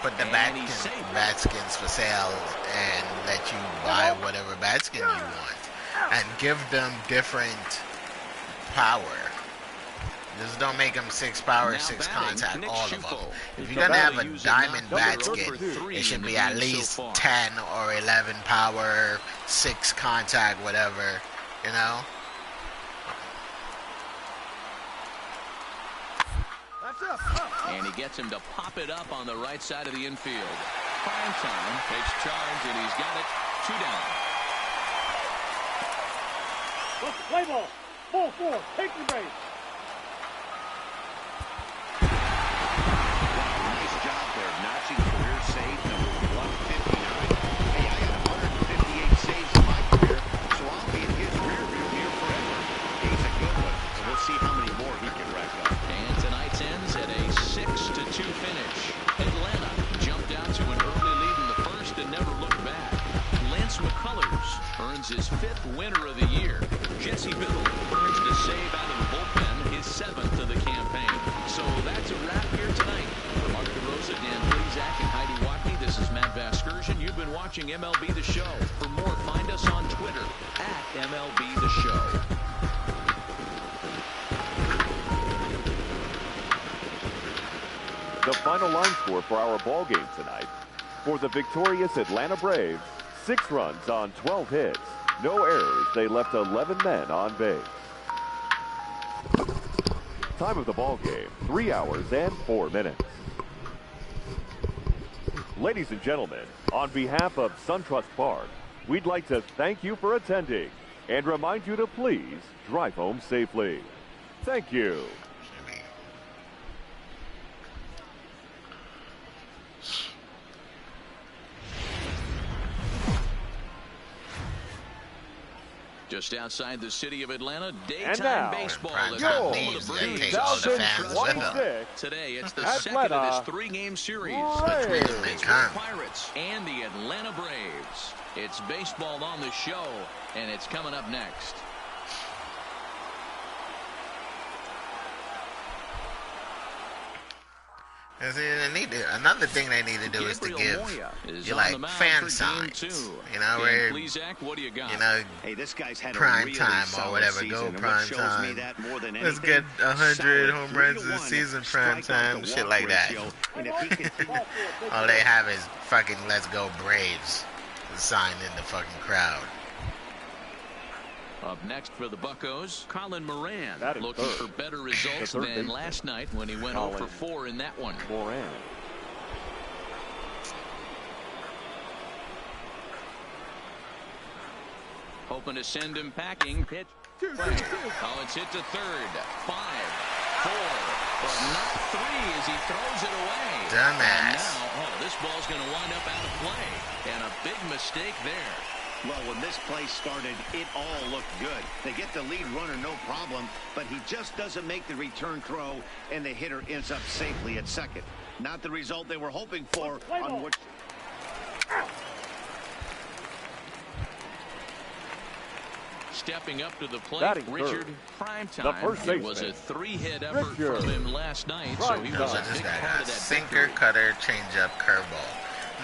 Put the bat skins for sale and let you buy whatever bat skin you want. And give them different power. Just don't make them 6 power, 6 contact, all of them. If you're going to have a diamond bat skin, it should be at least 10 or 11 power, 6 contact, whatever, you know? And he gets him to pop it up on the right side of the infield. Prime time takes charge, and he's got it. 2 down. Let's play ball. Ball 4. Take the base. Nice job there, notching career save number 159. Hey, I had 158 saves in my career, so I'll be in his rear view here forever. He's a good one, so we'll see how many more he can rack up. And tonight's ends at a 6-2 finish. Atlanta jumped out to an early lead in the first and never looked back. Lance McCullers earns his 5th winner of the year. Jesse Biddle earns the save out of the bullpen, his 7th of the campaign. So that's a wrap here tonight. For Mark DeRosa, Dan Plezak, and Heidi Watney, this is Matt Vasgersian. You've been watching MLB The Show. For more, find us on Twitter at MLB The Show. The final line score for our ball game tonight. For the victorious Atlanta Braves, 6 runs on 12 hits. No errors. They left 11 men on base. Time of the ball game, 3 hours and 4 minutes. Ladies and gentlemen, on behalf of SunTrust Park, we'd like to thank you for attending and remind you to please drive home safely. Thank you. Just outside the city of Atlanta, And daytime now, baseball. your take all the fans with them. Today, it's the Atlanta second of this 3-game series Braves. between the Pittsburgh Pirates and the Atlanta Braves. It's baseball on the show, and it's coming up next. Another thing they need to do is to give you like fan signs, you know, where you know, hey, this guy's had prime really time or whatever, go prime time. Let's get 100 home runs this season, prime time, shit like that. All they have is fucking "Let's Go Braves" sign in the fucking crowd. Up next for the Buccos, Colin Moran, That is looking third. for better results third than baseman. last night when he went Colin 0 for 4 in that one. Moran. Hoping to send him packing. Pitch. Oh, it's hit to third. 5, 4, but not 3 as he throws it away. Dumbass. And now, this ball's going to wind up out of play. And a big mistake there. Well, when this play started, it all looked good. They get the lead runner, no problem, but he just doesn't make the return throw, and the hitter ends up safely at second. Not the result they were hoping for on which... Stepping up to the plate, Batting Richard third. Primetime. It was a 3-hit effort Richard from him last night, so he was a This big guy part got of that sinker, victory. cutter, changeup, curveball.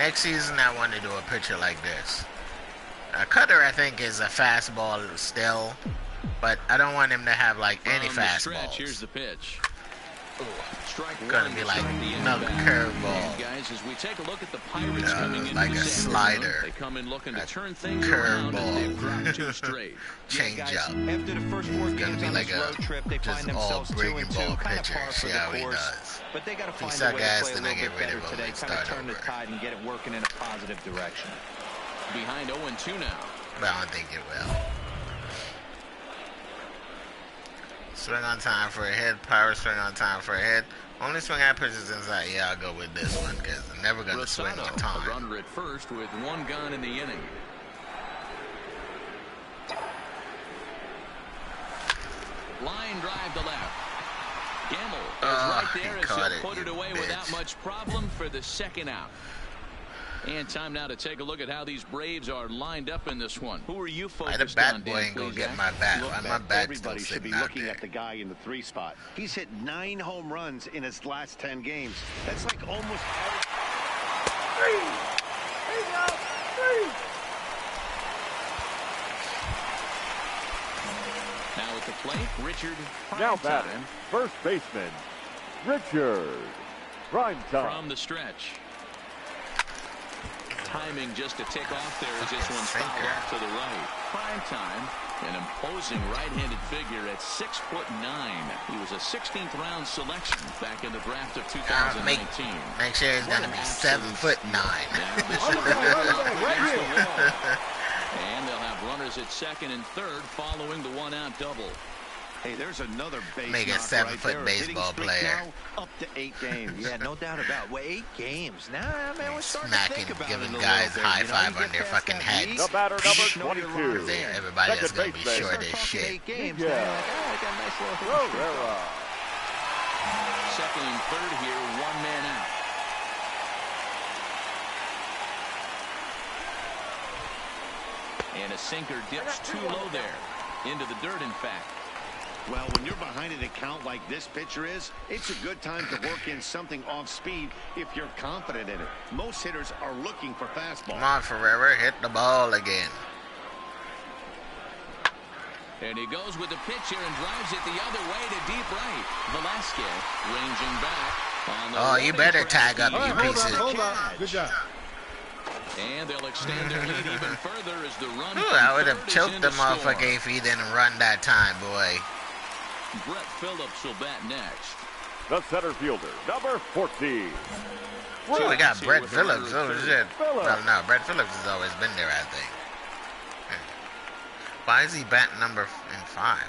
Next season, I want to do a pitcher like this. A cutter, I think, is a fastball still, but I don't want him to have like any fastballs. Here's the pitch. Gonna be like no curveball. Guys, as we take a look at the Pirates coming in like a slider. They come in looking to turn things around, and they've dropped 2 straight. Change up. After the first 4 games on this road trip, they find themselves 2-2, kind of par for the course. But they got to find a way to play a little bit better today, kind of turn the tide and get it working in a positive direction. Behind 0-2 now. But I don't think it will. Swing on time for a hit. Power swing on time for a hit. Only swing I pitch is inside. Yeah, I'll go with this one because I'm never going to swing on time. A runner at first with 1 gone in the inning. Line drive to left. Gamble is right there as he'll put it away without much problem for the 2nd out. And time now to take a look at how these Braves are lined up in this one. Who are you focused on, Dan? The bat boy ain't gonna get my bat. My bat's Everybody should be looking at the guy in the 3 spot. He's hit 9 home runs in his last 10 games. That's like almost... 3! Now at the plate, Richard. Now batting, first baseman, Richard. Prime time. From the stretch. Timing just to tick off there as this one's fouled off to the right. Prime time, an imposing right-handed figure at 6'9". He was a 16th round selection back in the draft of 2019. Make sure he's gonna be 7'9". And they'll have runners at 2nd and 3rd following the 1-out double. Hey, there's another base Make a 7-foot baseball player. Up to 8 games. Yeah, no doubt about it. Well, 8 games. Nah, man, we're starting to think about giving it a guys little bit, high you know, five you on their fucking heads. The batter number 22. Everybody's gonna be short as shit. 8 games. Yeah. I got a nice little Second and 3rd here, 1 man out. And a sinker dips too low there. Into the dirt, in fact. Well, when you're behind an account like this pitcher is, it's a good time to work in something off speed if you're confident in it. Most hitters are looking for fastball. Come on, Ferreira, hit the ball again. And he goes with the pitch here and drives it the other way to deep right. Velasquez ranging back. On the you better tag up, you pieces. Hold on. Good job. And they'll extend their lead even further as the run. I would have choked the motherfucker if he didn't run that time, boy. Brett Phillips will bat next. The center fielder, number 14. Ooh, we got Brett Phillips. Oh, shit. Well, no, Brett Phillips has always been there, I think. Why is he batting number 5?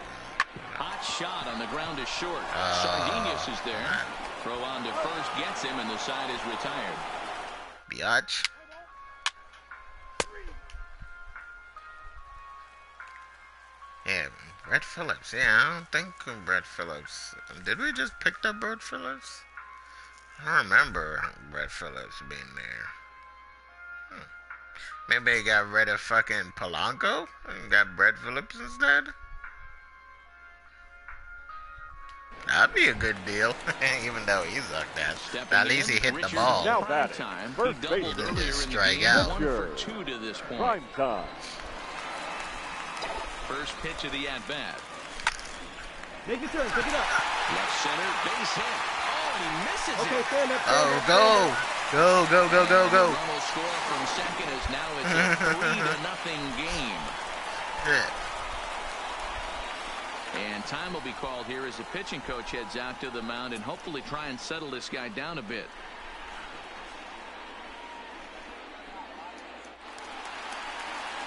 Hot shot on the ground is short. Sardinius is there. Throw on to first gets him, and the side is retired. Biatch. Yeah, Brett Phillips. Yeah, I don't think Brett Phillips. Did we just pick up Brett Phillips? I don't remember Brett Phillips being there. Maybe they got rid of fucking Polanco and got Brett Phillips instead? That'd be a good deal, even though he sucked at. At least he hit the ball. Now that first base. He didn't just strike out. 1 for 2 to this point. Prime time. First pitch of the at-bat. Make your turn. Pick it up. Left center, base hit. Oh, and he misses it. Okay, stand up. Go. Go. The run will score from second as now it's a 3-0 game. And time will be called here as the pitching coach heads out to the mound and hopefully try and settle this guy down a bit.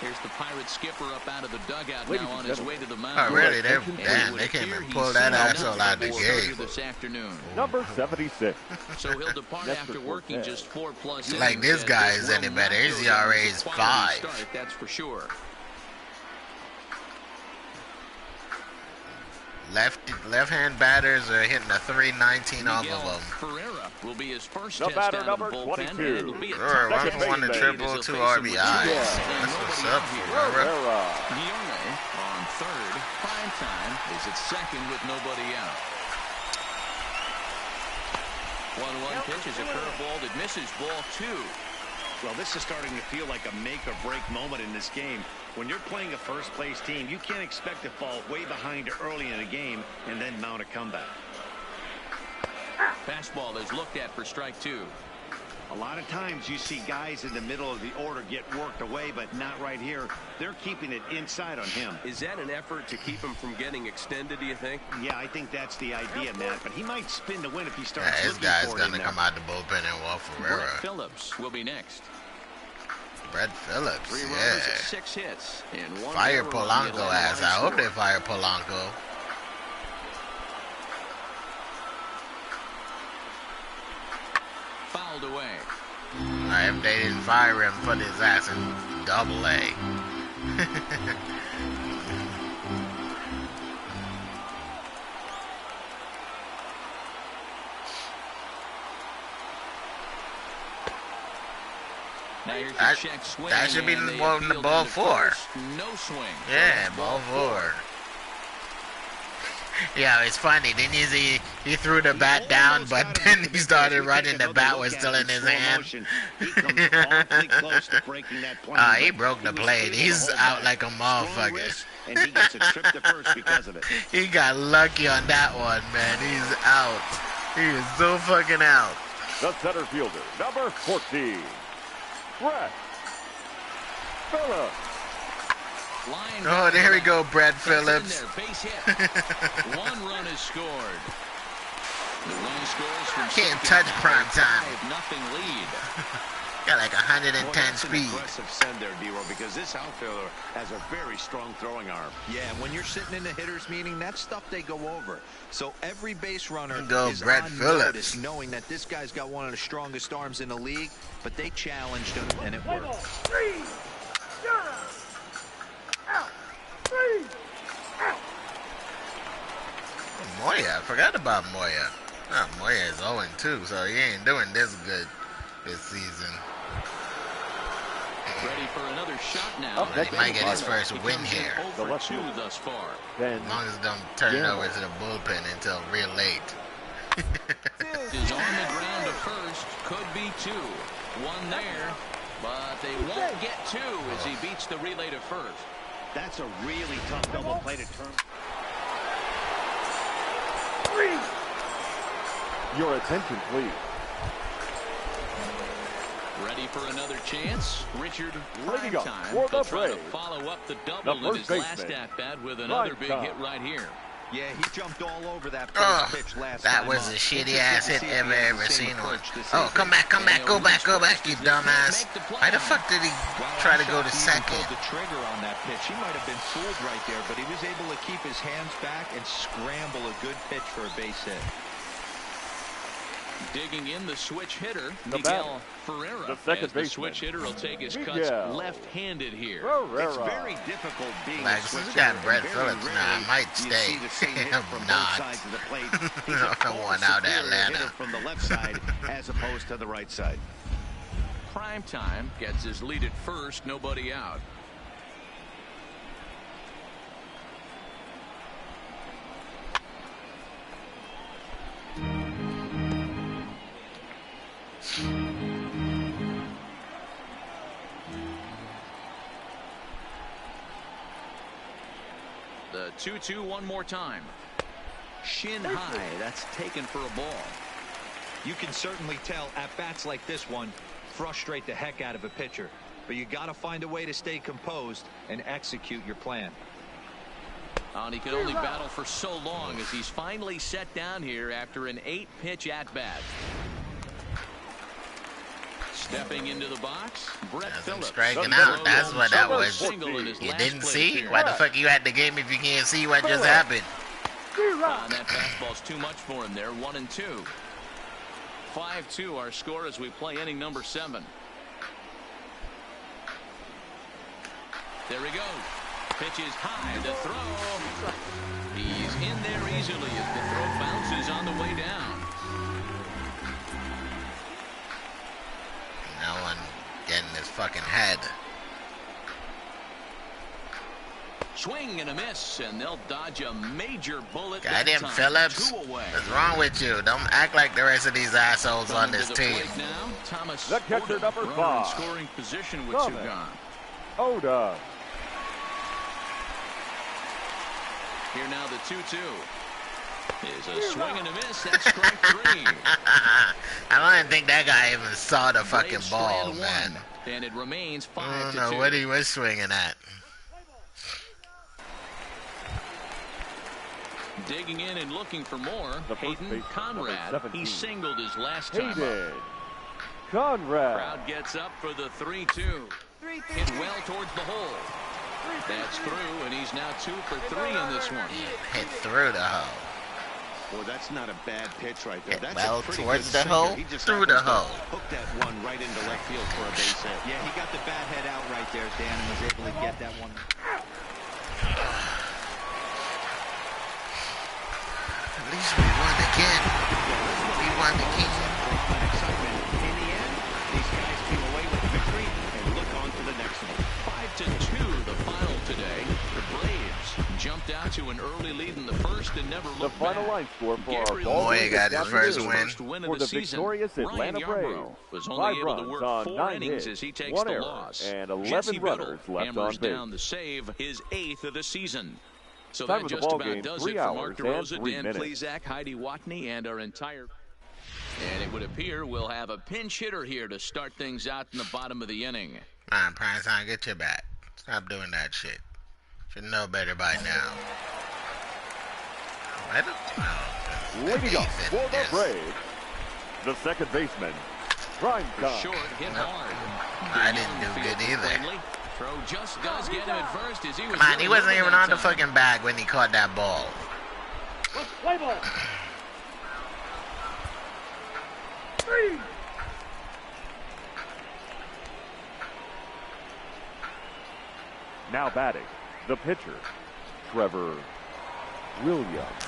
Here's the Pirate skipper up out of the dugout now on his way to the mound. Oh, really? Damn, they can't even pull that asshole out of the game. This afternoon. Number 76. So he'll depart after working just 4+ innings. Like this guy is any better. His ERA is 5. That's for sure. Left-hand batters are hitting a 319 off of them. Ferreira will be his first the test batter out number of the bullpen. 22. It'll be a One to triple, 2 RBIs. That's what's up, Ferreira. Guillorme on third. Prime time is at second with nobody out. 1-1 pitch is a curveball that misses ball 2. Well, this is starting to feel like a make-or-break moment in this game. When you're playing a first-place team, you can't expect to fall way behind early in a game and then mount a comeback. Fastball is looked at for strike 2. A lot of times you see guys in the middle of the order get worked away, but not right here. They're keeping it inside on him. Is that an effort to keep him from getting extended, do you think? Yeah, I think that's the idea, Matt. But he might spin to win if he starts this looking guy's for it going to in there. come out the bullpen and walk Ferreira. Brett Phillips will be next. Brett Phillips, 3 runners yeah. and 6 hits. And 1 Fire error on the Polanco ass. I hope they fire Polanco. Fouled away. If they didn't fire him, put his ass in Double-A. Now here's the check swing. That should be and the they ball, appealed ball into 4. first. No swing. Yeah, So ball 4. Yeah, it's funny. Then you see he threw the bat down, but then he started running. The bat was still in his hand. He broke the plate. He's out like a motherfucker. And he gets a trip to first because of it. He got lucky on that one, man. He's out. He is so fucking out. The center fielder, number 14, Brett Phillips. Oh, there we go, Brett Phillips. Base hit. 1 run is scored. The run scores from Can't touch prime time. 5-0 lead. Got like 110 speed. Aggressive send there, D-Row, because this outfielder has a very strong throwing arm. Yeah, when you're sitting in the hitters meeting, that's stuff they go over. So every base runner is Brett on Phillips. notice, knowing that this guy's got one of the strongest arms in the league, but they challenged him, and it worked. 3, 0, out, 3, out. Moya, I forgot about Moya. Oh, Moya is 0-2, so he ain't doing this good this season. Ready for another shot now. He might get his first win here. Over 2 thus far. As long as they don't turn it over to the bullpen until real late. Is on the ground to first. Could be 2. 1 there, but they won't get 2 as he beats the relay to first. That's a really tough double play to turn. 3. Your attention, please. Ready for another chance. Richard Leading up Primetime for the will try to Braves, follow up the double the in his first last baseman, at-bat with another big Primetime. hit right here. Yeah, he jumped all over that first pitch last That time was up. a shitty It's ass hit interesting to see if he has ever the same seen one. approach this Oh, season. come back, go back, you dumbass. Why the fuck did he try to go to He even second? pulled the trigger on that pitch. He might have been fooled right there, but he was able to keep his hands back and scramble a good pitch for a base hit. Digging in the switch hitter, The Miguel Ferreira. the second As the baseman, switch hitter will take his cuts Miguel left-handed here. It's very difficult being Like, a since switch we got hitter, Brett and Phillips very now, I rarely might do you stay. see the same hit I'm from both not. sides of the plate. He's No, a I far want out of superior Atlanta. hitter from the left side as opposed to the right side. Primetime gets his lead at first, nobody out. The 2-2 one more time. Shin high. That's taken for a ball. You can certainly tell at-bats like this one frustrate the heck out of a pitcher. But you got to find a way to stay composed and execute your plan. And he could only battle for so long as he's finally set down here after an 8-pitch at-bat. Stepping into the box, Brett Phillips. Striking out. That's what that was. Single in his You last didn't plate see? appearance. Why the fuck you at the game if you can't see what just happened? And that fastball's too much for him there. 1-2. 5-2 our score as we play inning number 7. There we go. Pitch is high. The throw. He's in there easily as the throw bounces on the way down. No one getting his fucking head. swing and a miss, and they'll dodge a major bullet. Goddamn Phillips. What's wrong with you? Don't act like the rest of these assholes on this team. Now, Thomas the catcher, number 5. Scoring position with Thomas. Sugan. Oda. Here now the 2-2. Is a swing and a miss. That's strike 3. I don't even think that guy even saw the fucking ball, man. And it remains 5-2. I don't know what he was swinging at. Digging in and looking for more. Hayden Conrad. He singled his last time Hayden up. Conrad. Crowd gets up for the 3-2. Hit well towards the hole. That's through, and he's now 2 for 3 in this one. Hit through the hole. Well, that's not a bad pitch right there. That's well a pretty towards good the hole, he just through the hole. Hook that one right into left field for a base hit. Yeah, he got the bat head out right there, Dan, and was able to get that one. At least we won again. We won again. In the end, these guys came away with the victory and look on to the next one. 5-2, the final today. The Braves jumped out to an early lead in the first and never looked The final back. line score for our Gabriel ball Boy, game got this his first afternoon win. for the victorious Ryan Atlanta Braves. Yarbrough was 5 only able runs to work on 4 9 innings hits, as he takes 1 the error, loss. and 11 Jesse runners Biddle left hammers on base. down the save, his 8th of the season. So Time that of the just ball about game, does 3 it for Mark hours and DeRosa, 3 Dan minutes. Plesac, Heidi Watney, and our entire... And it would appear we'll have a pinch hitter here to start things out in the bottom of the inning. Come on, Prime Time, get your bat. Stop doing that shit. Should know better by now. Leading up for the Braves, the second baseman, Prime Time. Short, hit hard. I didn't do good either. Friendly. Throw just does get him at first as he was... Man, he wasn't really even moving on the that time. fucking bag when he caught that ball. Play ball. 3. Now batting, the pitcher, Trevor Williams.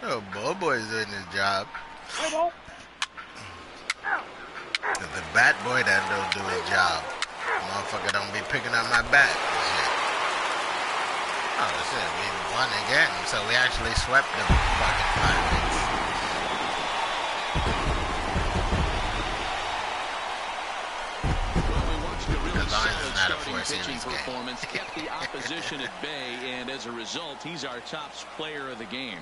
Oh, Boboy's doing his job. Play ball. The bat boy that don't do his job. Motherfucker don't be picking up my bat. Shit. Oh, shit, we won again. So we actually swept the fucking Pirates. Well, we watched a really The Lions solid is not a starting four-series pitching game. performance, kept the opposition at bay, and as a result, he's our top player of the game.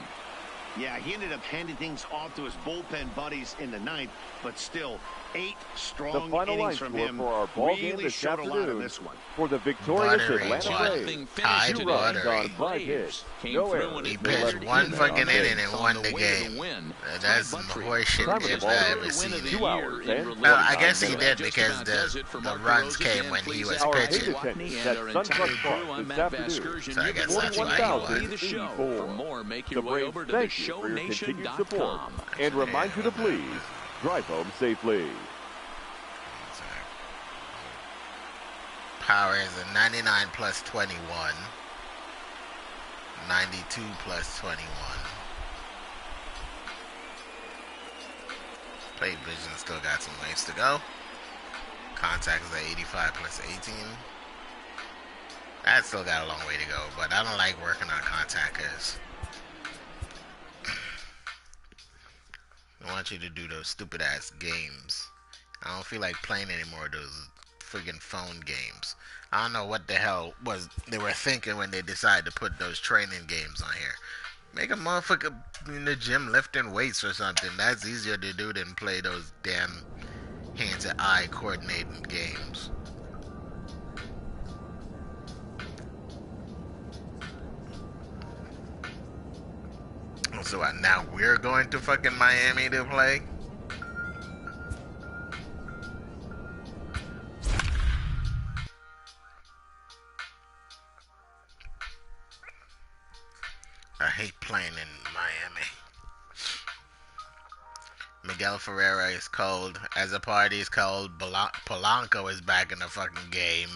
Yeah, he ended up handing things off to his bullpen buddies in the 9th, but still, 8 The strong final line innings from score him. for our ball game Really this showed a lot in afternoon this one. for the victorious Buttery Atlanta water. Braves. Tide 2 runs water. on 5 hits, Came no through errors, and He it pitched measured one in fucking on inning base and on won the the way to game. win. That's some Buttrey horse shit Time of the if ball I game, ever win seen of the it. 2 year hours in and relief. Well, I guess he So did that just because about does it for the Mark runs DeRosa, came Dan when he was Plesac, Our pitching. hate Watney, attendance and at our Suntrust entire Park crew. I'm this Matt afternoon. Vasgersian. So I You guess can that's watch why he live won. the show. 84. For more, make The your way Braves over to thank you for your continued support theshowNation.com. and remind you to please drive home safely. Power is a 99 plus 21. 92 plus 21. Plate vision still got some ways to go. Contact is at 85 plus 18. That's still got a long way to go, but I don't like working on contact because I want you to do those stupid ass games. I don't feel like playing anymore of those friggin' phone games. I don't know what the hell they were thinking when they decided to put those training games on here. Make a motherfucker in the gym lifting weights or something. That's easier to do than play those damn hands and eye coordinating games. So now we're going to fucking Miami to play? I hate playing in Miami. Miguel Ferreira is cold. As a party is cold. Polanco is back in the fucking game.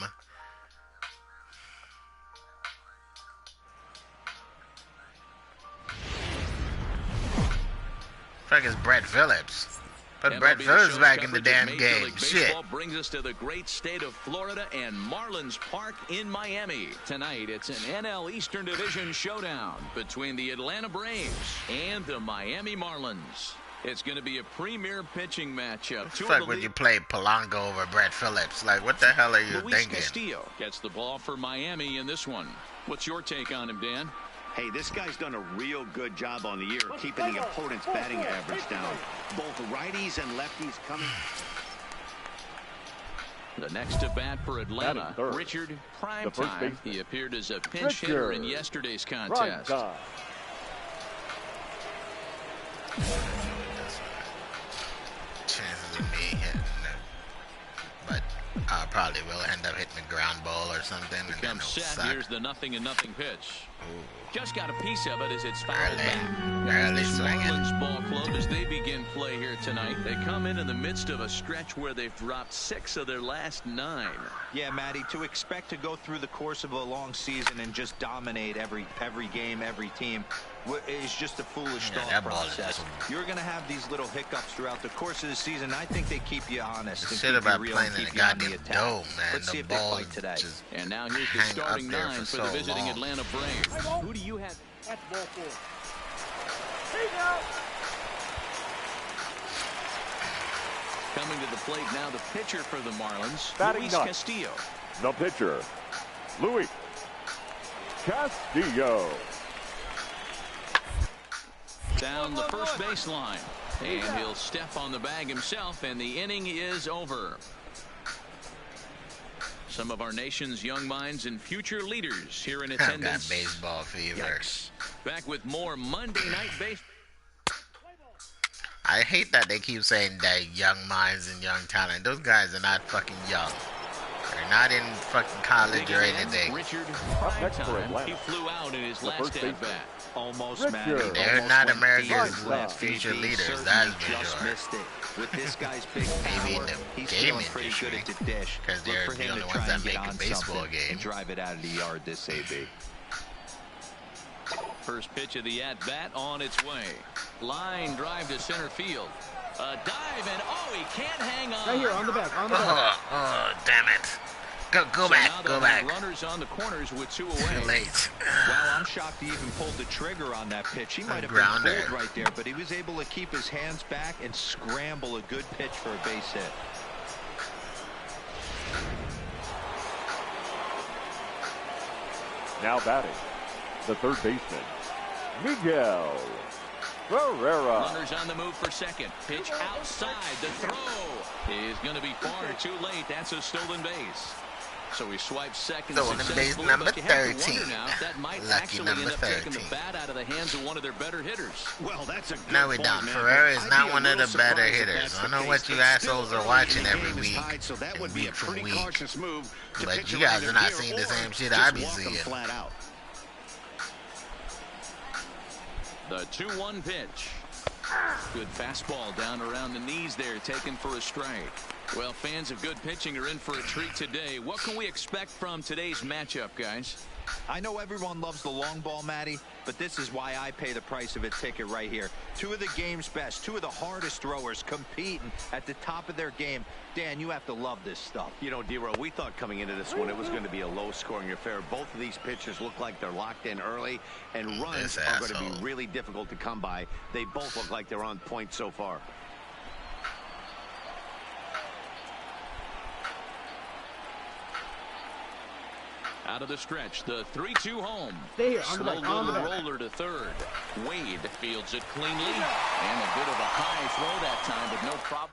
Fuck is Brett Phillips. Put Brett Phillips back in the damn game. Shit. Brings us to the great state of Florida and Marlins Park in Miami. Tonight, it's an NL Eastern Division showdown between the Atlanta Braves and the Miami Marlins. It's going to be a premier pitching matchup. What the fuck would you play Polanco over Brett Phillips? Like, what the hell are you thinking? Castillo gets the ball for Miami in this one. What's your take on him, Dan? Hey, this guy's done a real good job on the year keeping the opponent's batting average down. Both righties and lefties coming. The next to bat for Atlanta, Richard Primetime. He appeared as a pinch hitter in yesterday's contest. Chances of me hitting it, but I probably will end up hitting a ground ball or something. And then it'll suck. Here's the 0-0 pitch. Ooh. Just got a piece of it as it's fouled back. Early swinging. Marlins ball club as they begin play here tonight. They come in the midst of a stretch where they've dropped 6 of their last 9. Yeah, Matty, to expect to go through the course of a long season and just dominate every game, every team is just a foolish thought process. You're going to have these little hiccups throughout the course of the season. I think they keep you honest. The shit about playing in the goddamn dome, man. Let's see if they fight today. And now here's the starting 9 for the visiting Atlanta Braves. Who do you have? That's ball 4. Hey now. Coming to the plate now, the pitcher for the Marlins, Luis Castillo. The pitcher, Luis Castillo. Down the first baseline, and he'll step on the bag himself, and the inning is over. Some of our nation's young minds and future leaders here in attendance. I've got baseball fever. Back with more Monday Night Baseball. I hate that they keep saying that young minds and young talent. Those guys are not fucking young. They're not in fucking college or anything. Richard Primetime. He flew out in his last at-bat. Almost, man. They're not America's future leaders. That's for sure. Missed it. With this guy's big Maybe in power, the he's game feeling pretty good industry, at the dish. because they're Look for the him only to ones try that and get make a on baseball something game. and drive it out of the yard this AB. First pitch of the at-bat on its way. Line drive to center field. A dive, and oh, he can't hang on. Right here, on the back, on the back. Oh, damn it. Go back, go back. Runners on the corners with 2 away. Too late. Well, I'm shocked he even pulled the trigger on that pitch. He might have been pulled right there, but he was able to keep his hands back and scramble a good pitch for a base hit. Now batting, the third baseman, Miguel Ferreira. Runners on the move for second. Pitch outside. The throw is going to be far too late. That's a stolen base. So he swipes second. Stolen base number 13. Now that might Lucky actually number end up 13. taking the bat out of the hands of one of their better hitters. Well, that's a good No, we don't. Ferreira is not one of the better hitters. I don't know what you assholes are watching every week. So that would be a pretty cautious move. But you guys are not seeing the same shit I be seeing. Flat out. The 2-1 pitch. Good fastball down around the knees there, taken for a strike. Well, fans of good pitching are in for a treat today. What can we expect from today's matchup, guys? I know everyone loves the long ball, Matty, but this is why I pay the price of a ticket right here. 2 of the game's best, 2 of the hardest throwers competing at the top of their game. Dan, you have to love this stuff. You know, D-Row, we thought coming into this one it was going to be a low-scoring affair. Both of these pitchers look like they're locked in early, and runs are going to be really difficult to come by. They both look like they're on point so far. Out of the stretch, the 3-2 home. Stay here, on the Slow back, on the little back. roller to third. Wade fields it cleanly, and a bit of a high throw that time, but no problem.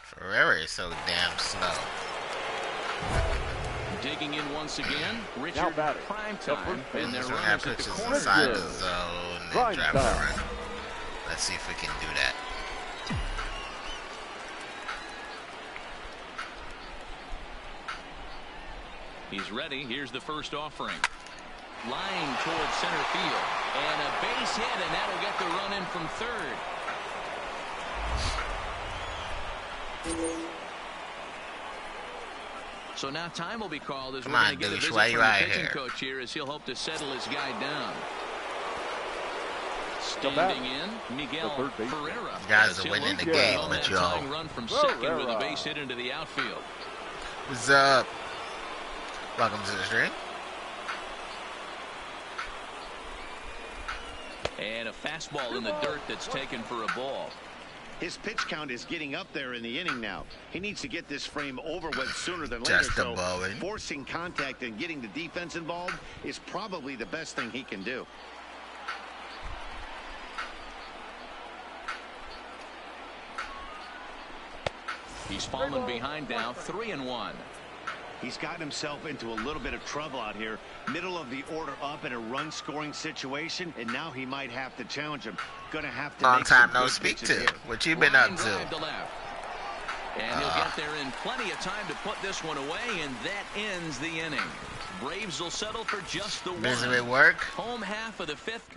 Ferreira is so damn slow. Digging in once again, Richard Primetime, and they're So I runners at the pitches corner. inside the zone and drive the run. Let's see if we can do that. He's ready. Here's the first offering. Line towards center field. And a base hit, and that'll get the run in from third. So now time will be called as we're going to get a visit from the pitching coach here as he'll hope to settle his guy down. Standing in, Miguel Ferreira. You guys are winning the game, but y'all. Run from second with a base hit into the outfield. What's up? Welcome to the stream. And a fastball in the dirt that's taken for a ball. His pitch count is getting up there in the inning now. He needs to get this frame over with sooner than later. Just above it. Forcing contact and getting the defense involved is probably the best thing he can do. He's fallen behind now, 3-1. He's gotten himself into a little bit of trouble out here. Middle of the order up in a run-scoring situation, and now he might have to challenge him. Gonna have to Long make time some no good speak pitches to. here. What you been up to? And he'll get there in plenty of time to put this one away, and that ends the inning. Braves will settle for just the one. Busy with work? Home half of the fifth.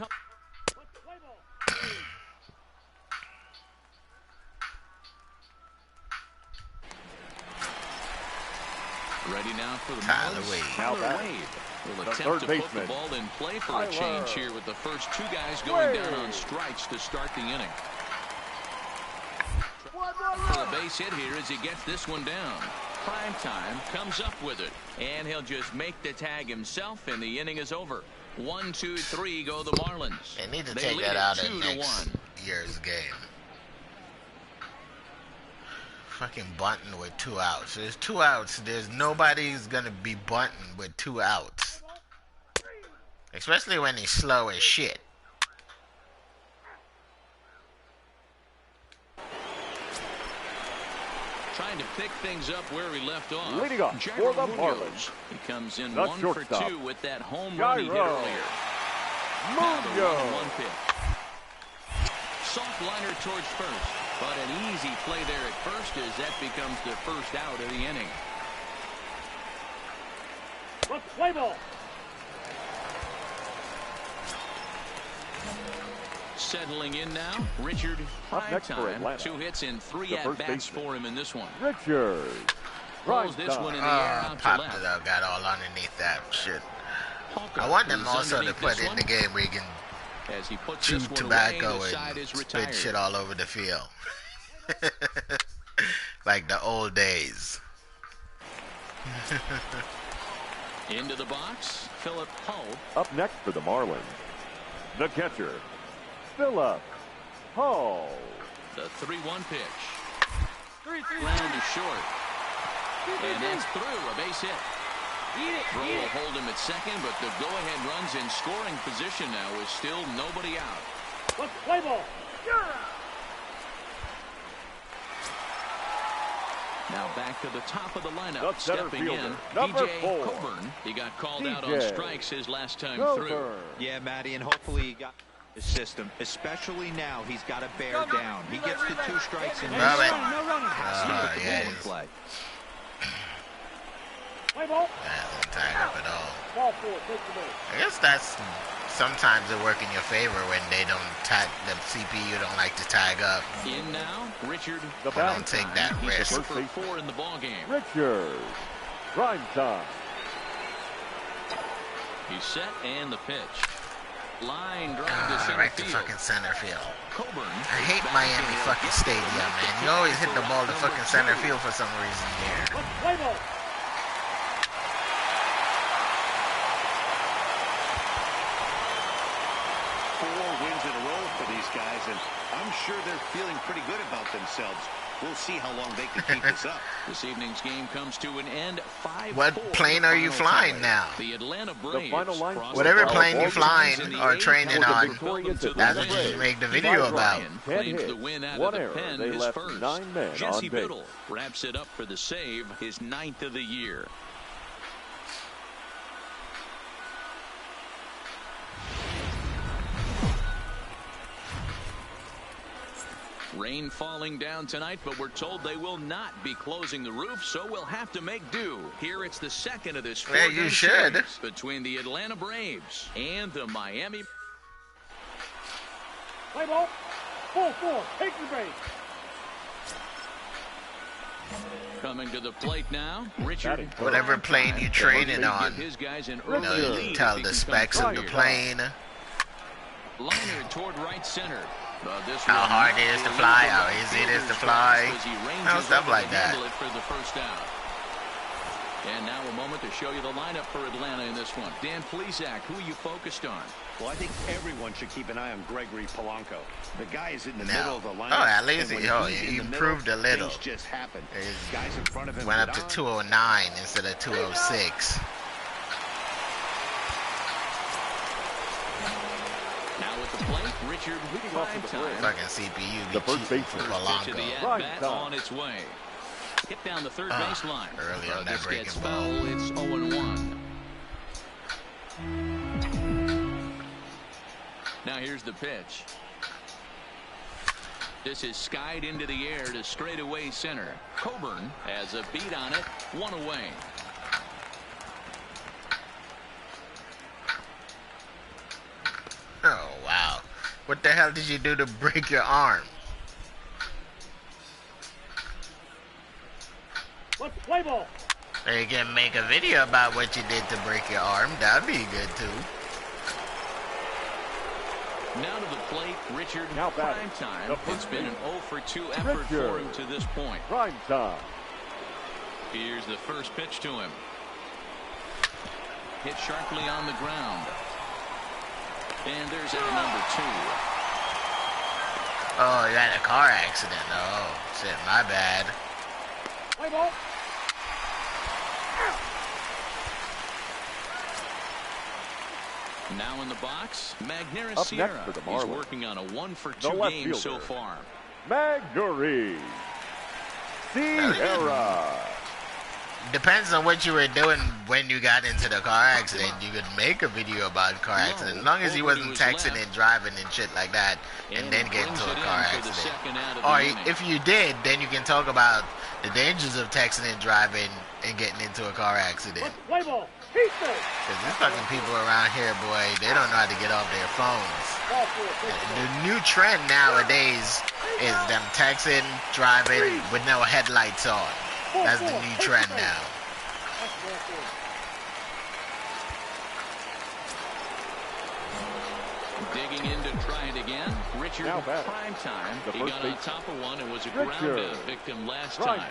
Ready now for the Marlins. Tyler Wade will attempt to put the ball in play for a change here with the first two guys going down on strikes to start the inning. For a base hit here as he gets this one down. Prime time comes up with it, and he'll just make the tag himself, and the inning is over. 1, 2, 3 go the Marlins. They need to take that out in next year's game. Fucking bunting with 2 outs. There's 2 outs. There's nobody's gonna be bunting with 2 outs. Especially when he's slow as shit. Trying to pick things up where he left off. Leading off for the Marlins. He comes in the 1 for 2 with that home run he hit Gyro. earlier. Munoz. 1 pitch. Soft liner towards first, but an easy play there at first as that becomes the first out of the inning. Let's play ball. Settling in now, Richard Primetime. 2 hits and 3 at-bats for him in this one. Richard. Throws this one in the air out to Popped left. it up, got all underneath that shit. Hawker I want them is also to underneath put this in the game where you can as he puts chew this one tobacco away, the side and is spit retired. shit all over the field. Like the old days. Into the box, Philip Hull. Up next for the Marlins, the catcher, Philip Hull. The 3-1 pitch. Ground is short. And that's through, a base hit. Throw will hold him at second, but the go-ahead runs in scoring position now with still nobody out. Let's play ball. Now back to the top of the lineup. The center Stepping fielder, in, number DJ 4. Coburn. He got called out on DJ strikes his last time Coburn. through. Yeah, Matty, and hopefully he got the system. Especially now, he's got to bear down. He gets the 2 strikes and Love it. No running. Yeah, play. Play ball. that doesn't tag up at all. Ball 4. Take the base. I guess that's sometimes it work in your favor when they don't tag, the CPU don't like to tag up. In now, Richard. The They don't take that He's risk. 2 for 4 in the ball game. Richard. Prime time. He's set and the pitch. Line drive to center Right to field. fucking center field. Coburn. I hate Miami fucking stadium, man. You always hit the ball to fucking center field for some reason here. Let's play ball. Wins in a row for these guys, and I'm sure they're feeling pretty good about themselves. We'll see how long they can keep this up. This evening's game comes to an end. 5-4. What plane are you flying now? The Atlanta Braves. final line cross Whatever the plane ball you're flying in the or eighth. training Now on, with the welcome to the that's what Braves. you make the video about. Ryan 10 claims hits, the win out 1 of the error. pen, They his left first. 9 men Jesse on base. Biddle wraps it up for the save, his 9th of the year. Rain falling down tonight, but we're told they will not be closing the roof, so we'll have to make do. Here it's the second of this Yeah, you should. series between the Atlanta Braves and the Miami. Play ball. 4-4. Take the base. Coming to the plate now, Richard. Whatever plane you're training on, His guys an you know, early you lead tell if the he can specs come of the through. plane, Liner toward right center. How hard it is to fly, how easy it is to fly. No, stuff like that. For the first down. And now a moment to show you the lineup for Atlanta in this one. Dan Plesac, who are you focused on? Well, I think everyone should keep an eye on Gregory Polanco. The guy is in the middle of the lineup. Oh, at least he improved a little. Things just happened. Guys in front of him went up to 209 instead of 206. Now with the plate, Richard Primetime. Fucking CPU be the first cheating for To the Polanco. at-bat on its way. Hit down the third baseline. Early on that This breaking gets ball. foul. It's 0-1. Now here's the pitch. This is skied into the air to straightaway center. Coburn has a beat on it. One away. Oh, wow. What the hell did you do to break your arm? Let's play ball. You can make a video about what you did to break your arm. That'd be good, too. Now to the plate, Richard Now Primetime. It's been an 0-for-2 effort for him to this point. Primetime. Here's the first pitch to him. Hit sharply on the ground. And there's out number 2. Oh, you had a car accident. Oh, shit, my bad. Play ball. Now in the box, Magneuris Up Sierra. next for the He's Marlins, working on a 1-for-2 the left game so fielder, far. Magneuris Sierra. Depends on what you were doing when you got into the car accident. You could make a video about a car accident. As long as he wasn't texting and driving and shit like that and then get into a car accident. Or if you did, then you can talk about the dangers of texting and driving and getting into a car accident. Play ball. He's there. Because these fucking people around here, boy, they don't know how to get off their phones. The new trend nowadays is them texting, driving with no headlights on. That's the new trend now. Digging in to try it again. Richard Primetime. He got on top of one and was a ground out victim last time.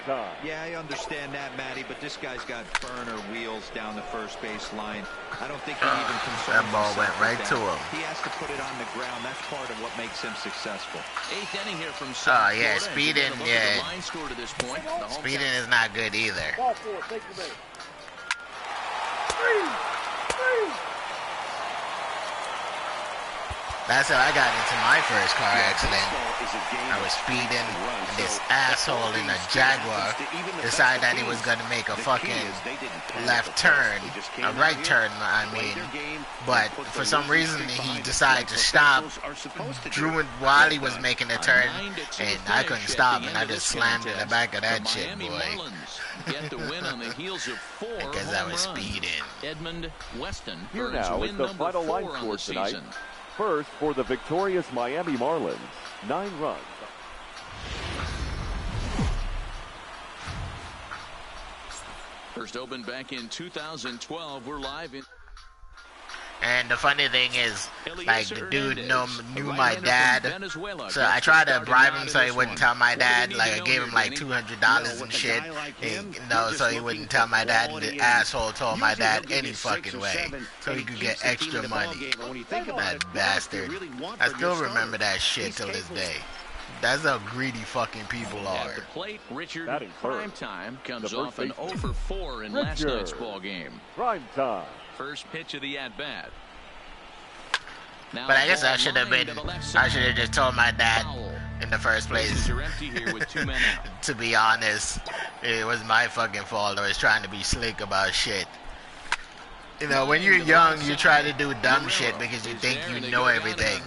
Yeah, I understand that, Matty, but this guy's got burner wheels down the first base line. I don't think he even concerns That ball went right to him. He has to put it on the ground. That's part of what makes him successful. 8th inning here from Oh, yeah, speeding, yeah. Line score to this point. Speeding is not good either. Ball 4. Take the base. 3. That's how I got into my first car accident. I was speeding, and this asshole in a Jaguar decided that he was going to make a fucking left turn, a right turn, I mean. But for some reason, he decided to stop while he was making a turn, and I couldn't stop, and I just slammed in the back of that shit, boy. Get the win on the heels of 4 Because I was speeding. Edmund Weston Here earns now is win the number final 4 line on score the tonight. season. First, for the victorious Miami Marlins, 9 runs. First opened back in 2012. We're live in. And the funny thing is, like, the dude knew my dad, so I tried to bribe him so he wouldn't tell my dad. Like, I gave him like $200 and shit, so he wouldn't tell my dad. And the asshole told my dad any fucking way, so he could get extra money. That bastard. I still remember that shit till this day. That's how greedy fucking people are. At the plate, Richard Primetime comes off an 0-for-4 in last night's ball game. Primetime. First pitch of the at-bat. But I guess I should have just told my dad in the first place. To be honest, it was my fucking fault. I was trying to be slick about shit. You know, when you're young, you try to do dumb shit because you think you know everything.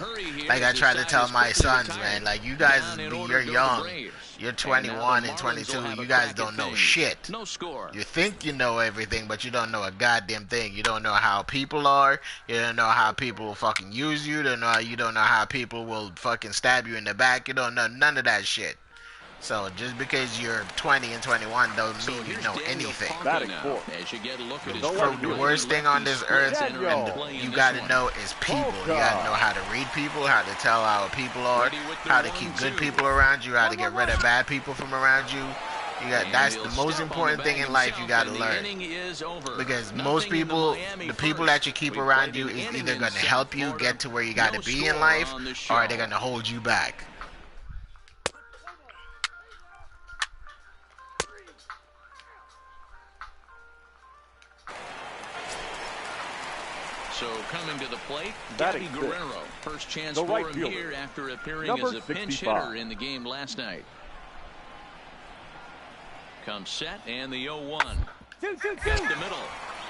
Like I try to tell my sons, man, like, you guys, you're young. You're 21 and 22. You guys don't know shit. You think you know everything, but you don't know a goddamn thing. You don't know how people are. You don't know how people will fucking use you. You don't know how people will fucking stab you in the back. You don't know none of that shit. So just because you're 20 and 21 don't mean you know anything. As you get a look at his The worst thing on this earth you got to know is people. You got to know how to read people, how to tell how people are, how to keep good people around you, how to get rid of bad people from around you. That's the most important thing in life you got to learn. Because most people, the people that you keep around you is either going to help you get to where you got to be in life, or they're going to hold you back. So coming to the plate, Gabby Guerrero. First chance for him here after appearing as a pinch hitter in the game last night. Comes set and the 0-1. Up the middle.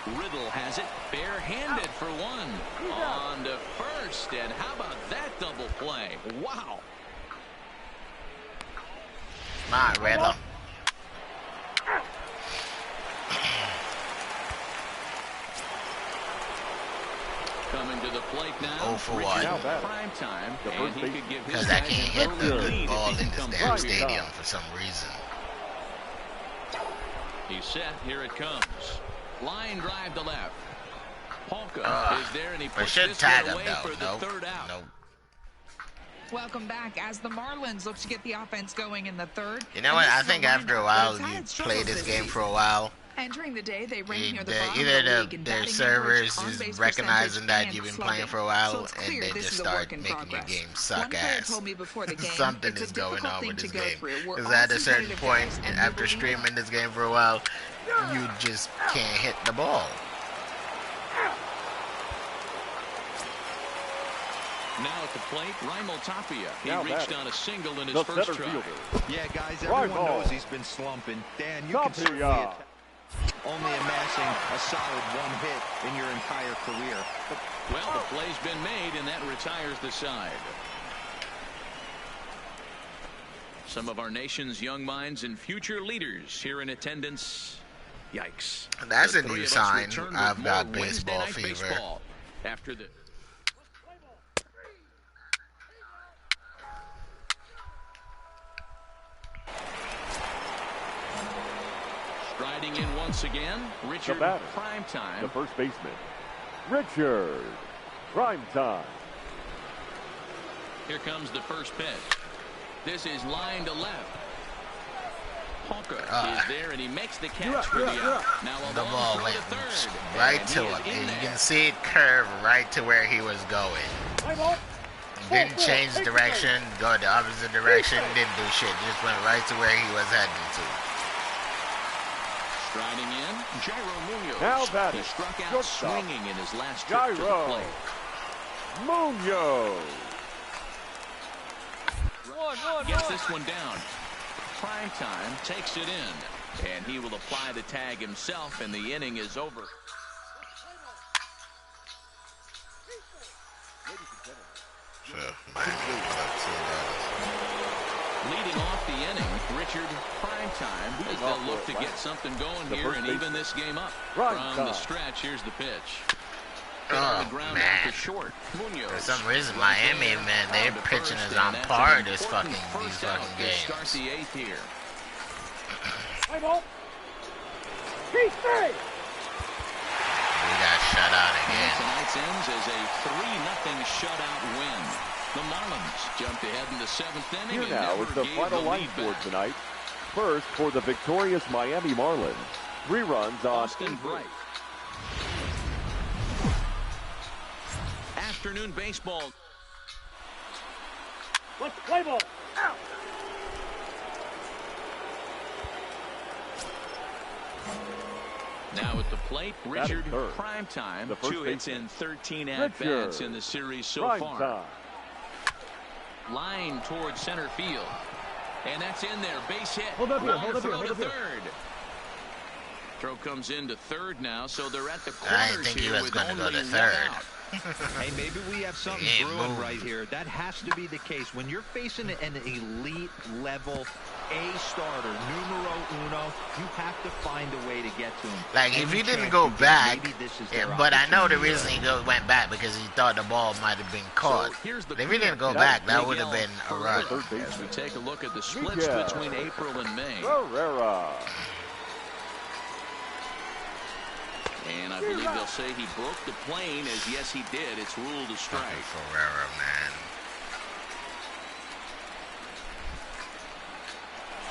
Riddle has it barehanded for one. On to first. And how about that double play? Wow. Come on, Riddle. Coming to the plate now. 0 for 1. Prime time. Because I can't hit the ball in this damn stadium for some reason. He's set. Here it comes. Line drive to left. Polka is there, and he pushes this one away for the third out. Nope. Welcome back as the Marlins look to get the offense going in the third. You know what? I think after a while, you play this game for a while. Entering the day, they rank near the either their servers is recognizing that you've been playing for a while, and they just start making your game suck ass. Something is going on with this game. Because at a certain point, after streaming this game for a while, you just can't hit the ball. Now at the plate, Raimel Tapia. He reached on a single in his first try. Yeah, guys, everyone knows he's been slumping. Dan, you can certainly only amassing a solid one hit in your entire career. Well, the play's been made, and that retires the side. Some of our nation's young minds and future leaders here in attendance. Yikes. That's a new sign. I've got baseball fever. Baseball after the... Striding in once again, Richard Primetime. The first baseman, Richard Primetime. Here comes the first pitch. This is line to left. Honka is there, and he makes the catch for the out. Now the ball went right to him, and you can see it curve right to where he was going. Didn't change direction, go the opposite direction, didn't do shit. Just went right to where he was heading to. Striding in, Jairo Munoz. Now that he struck out swinging in his last trip to the plate. Munoz. Gets this one down. Primetime takes it in, and he will apply the tag himself, and the inning is over. Leading off the inning, Richard Primetime, as they'll look to get something going here and even this game up. From the stretch, here's the pitch. Oh, man. For some reason, Miami, man, their pitching is on par these fucking games. Start the eighth here. We got shut out again. Tonight's ends as a 3-0 shutout win. The Marlins jumped ahead in the 7th inning. Here now is the final line score tonight. First, for the victorious Miami Marlins, 3 runs on Austin Bright. Afternoon baseball. Let's play ball. Out. Now at the plate, Richard Primetime. 2 hits in 13 at-bats in the series so far. Line towards center field. And that's in there. Base hit. Hold up here. Hold up here. Hold up here. Third. Throw comes into third now, so they're at the I corners didn't think he here was with going to go only to one third. out. Hey, maybe we have something brewing right here. That has to be the case. When you're facing an elite level A starter, numero uno, you have to find a way to get to him. Like, if he didn't go back, but I know the reason he went back because he thought the ball might have been caught. So if he didn't go back, that would have been a run. As we take a look at the splits between April and May. Herrera. And I believe they'll say he broke the plane, as yes, he did. It's ruled a strike. Ferrera, man.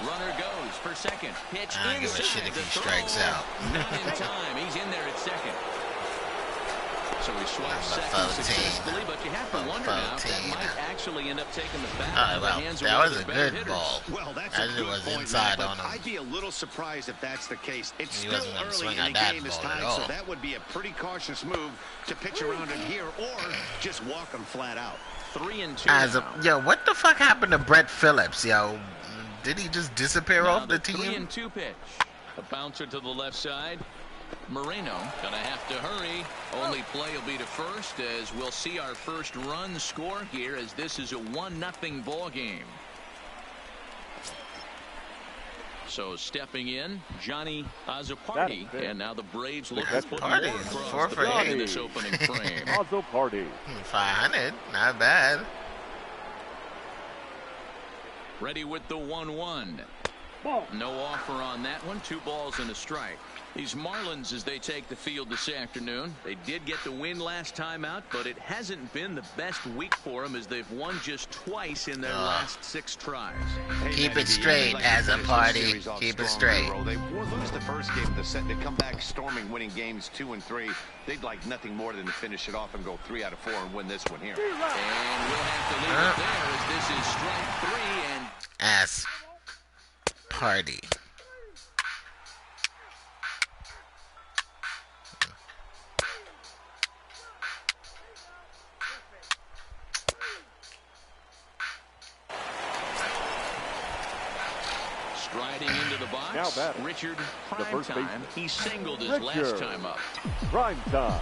Runner goes for second. Pitch I don't give a shit if he strikes out. Not in time. He's in there at second. So he swaps second successfully, but you have to wonder now if that might actually end up taking the bat out of the hands of that was a better good hitters. ball. Well, that's As it was inside on him. I'd be a little surprised if that's the case. It's He still wasn't gonna early swing in on the that game is ball at tied, all. so that would be a pretty cautious move to pitch around in here or just walk him flat out. 3-2. Yo, what the fuck happened to Brett Phillips, yo? Did he just disappear off the team? 3-2 pitch. A bouncer to the left side. Moreno gonna have to hurry. Only play will be to first, as we'll see our first run score here, as this is a 1-0 ball game. So stepping in, Johnny Azzopardi, and now the Braves look to put more across the plate in this opening frame. Azzopardi. 500, not bad. Ready with the 1-1. No offer on that one. 2 balls and a strike. These Marlins, as they take the field this afternoon, they did get the win last time out, but it hasn't been the best week for them, as they've won just twice in their last 6 tries. Keep it straight, as a party. Keep it straight. They lose the first game of the set. They come back storming, winning games 2 and 3. They'd like nothing more than to finish it off and go 3 out of 4 and win this one here. And we'll have to leave it there, as this is strike 3 and Ass party. striding into the box. Richard Primetime. He singled his last time up. Primetime.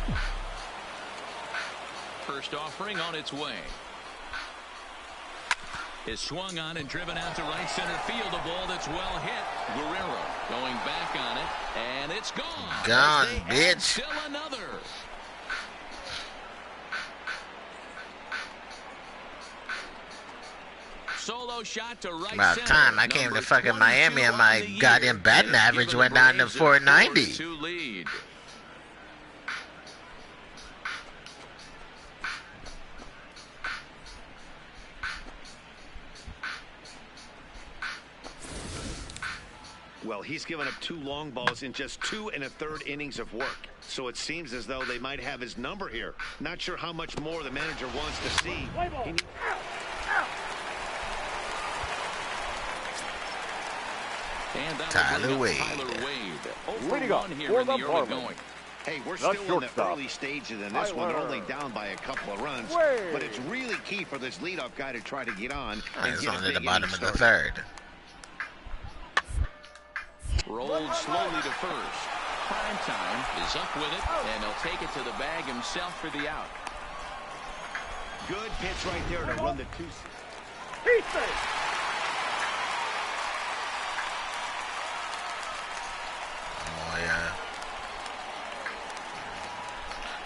First offering on its way. Is swung on and driven out to right center field. A ball that's well hit. Guerrero going back on it, and it's gone. Gone, bitch. Still another. Solo shot to right About center. time I came to fucking Miami and my goddamn batting average went down to 490. 4-2 lead. Well, he's given up 2 long balls in just 2 1/3 innings of work. So it seems as though they might have his number here. Not sure how much more the manager wants to see. And Tyler Wade. Leading up for the Marlins. Hey, we're still in the early stages in this one, only down by a couple of runs. But it's really key for this leadoff guy to try to get on. It's only at the bottom of the third. Rolled slowly to first. Primetime is up with it, and he'll take it to the bag himself for the out. Good pitch right there to run the 2. Oh, yeah.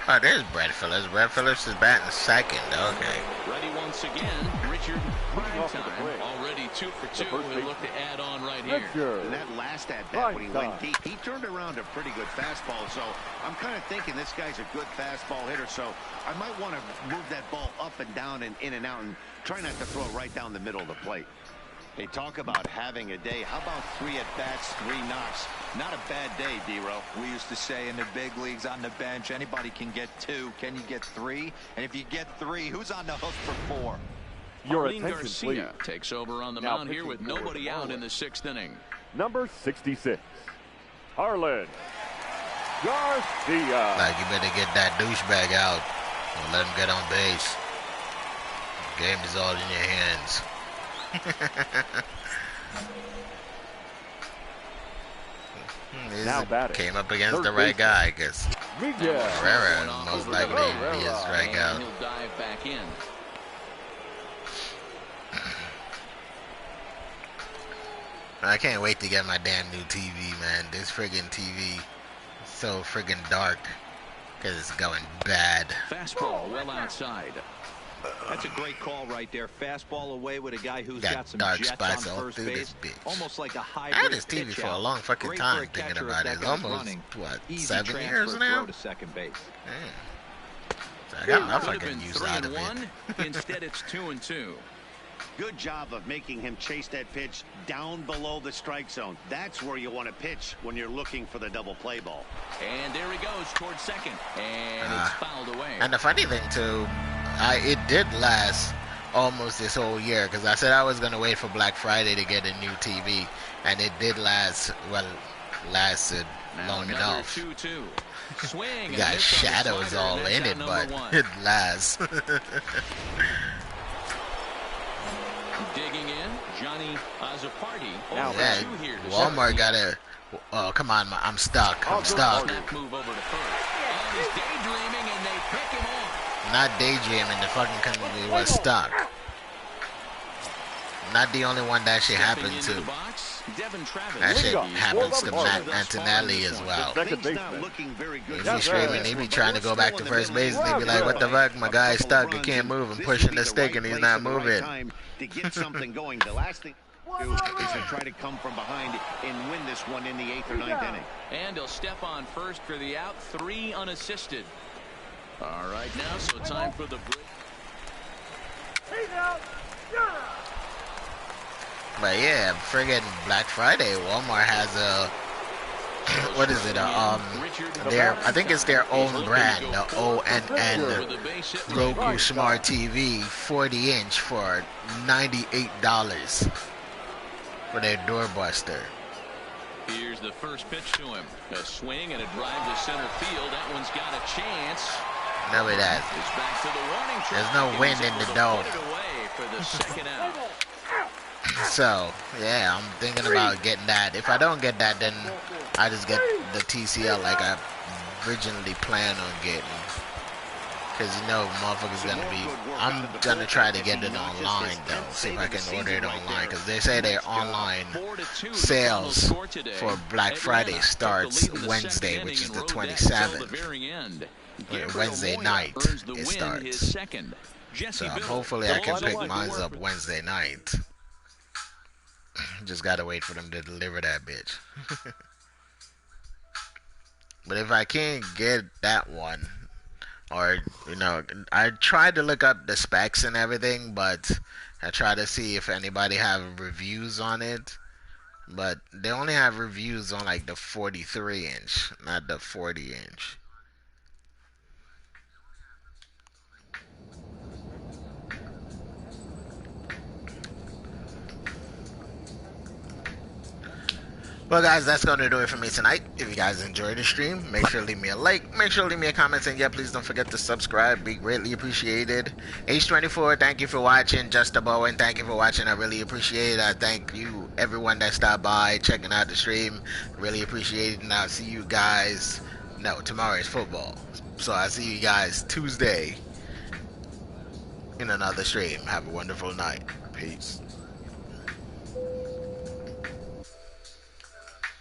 Oh, there's Brett Phillips. Brett Phillips is batting second. Okay. Ready once again. Richard Primetime. Already 2 for 2. He'll look to add on right here. And that last at-bat when he went deep, he turned around a pretty good fastball. So I'm kind of thinking this guy's a good fastball hitter. So I might want to move that ball up and down and in and out and try not to throw it right down the middle of the plate. They talk about having a day. How about 3 at-bats, 3 knocks? Not a bad day, D-Row. We used to say in the big leagues on the bench, anybody can get 2. Can you get 3? And if you get 3, who's on the hook for 4? Your Arlene attention, Garcia please. takes over on the Now mound here with nobody out in the 6th inning. Number 66, Arlene Garcia. Like, you better get that douchebag out. Don't let him get on base. The game is all in your hands. Now batting. Came up against the right guy, because Miguel Herrera most likely be a strikeout. He'll dive back in. I can't wait to get my damn new TV, man. This friggin' TV is so friggin' dark because it's going bad. Fastball well outside. That's a great call right there. Fastball away with a guy who's got some dark jets spots on all first through base. this bitch. Almost like a hybrid. I had this TV pitch for a out. long fucking Great time, for a thinking catcher about if it. that It's guy's almost, running. what, Easy 7 transfer years throw now? to second base. So I got my Could have fucking been use 3 out and of it. 1. Instead, it's 2 and 2. Good job of making him chase that pitch down below the strike zone. That's where you want to pitch when you're looking for the double play ball. And there he goes towards second. And it's fouled away. And the funny thing, too, it did last almost this whole year, because I said I was going to wait for Black Friday to get a new TV, and it did lasted long enough. 2-2. Swing. You got shadows all in it, but it lasts. Digging in, Johnny Azzopardi. Yeah, Walmart got a. Oh, come on, I'm stuck. I'm stuck. Move over to first. And he's daydreaming, and they pick him off. Not daydreaming. The fucking company was stuck. Not the only one that shit happened to. That shit happens to Matt Antonelli as well. If he's streaming, he be trying to go back to first base, and he be like, "What the fuck? My guy's stuck. He can't move. I'm pushing the stick, and he's not moving." To get something going, the last thing to do is to try to come from behind and win this one in the 8th or 9th inning. And he'll step on first for the out, 3 unassisted. All right, now, so time for the break. But yeah, friggin' Black Friday, Walmart has a, what is it, I think it's their own brand, the ONN Roku Smart TV 40-inch for $98 for their doorbuster. Here's the first pitch to him. A swing and a drive to center field. That one's got a chance. No, it has. It's back to the warning track. There's no wind in the dome. Put it away for the second out. So, yeah, I'm thinking about getting that. If I don't get that, then I just get the TCL like I originally planned on getting. Because, you know, motherfucker's going to be... I'm going to try to get it online, though. See if I can order it online. Because they say their online sales for Black Friday starts Wednesday, which is the 27th. Wednesday night, it starts. So hopefully I can pick mine up Wednesday night. Just gotta wait for them to deliver that bitch. But if I can't get that one, or, you know, I tried to look up the specs and everything, but I tried to see if anybody have reviews on it. But they only have reviews on like the 43-inch, not the 40-inch. Well, guys, that's going to do it for me tonight. If you guys enjoyed the stream, make sure to leave me a like. Make sure to leave me a comment. And, yeah, please don't forget to subscribe. Be greatly appreciated. H24, thank you for watching. Just a Bowen, thank you for watching. I really appreciate it. I thank you, everyone that stopped by, checking out the stream. Really appreciate it. And I'll see you guys. No, tomorrow is football. So I'll see you guys Tuesday in another stream. Have a wonderful night. Peace.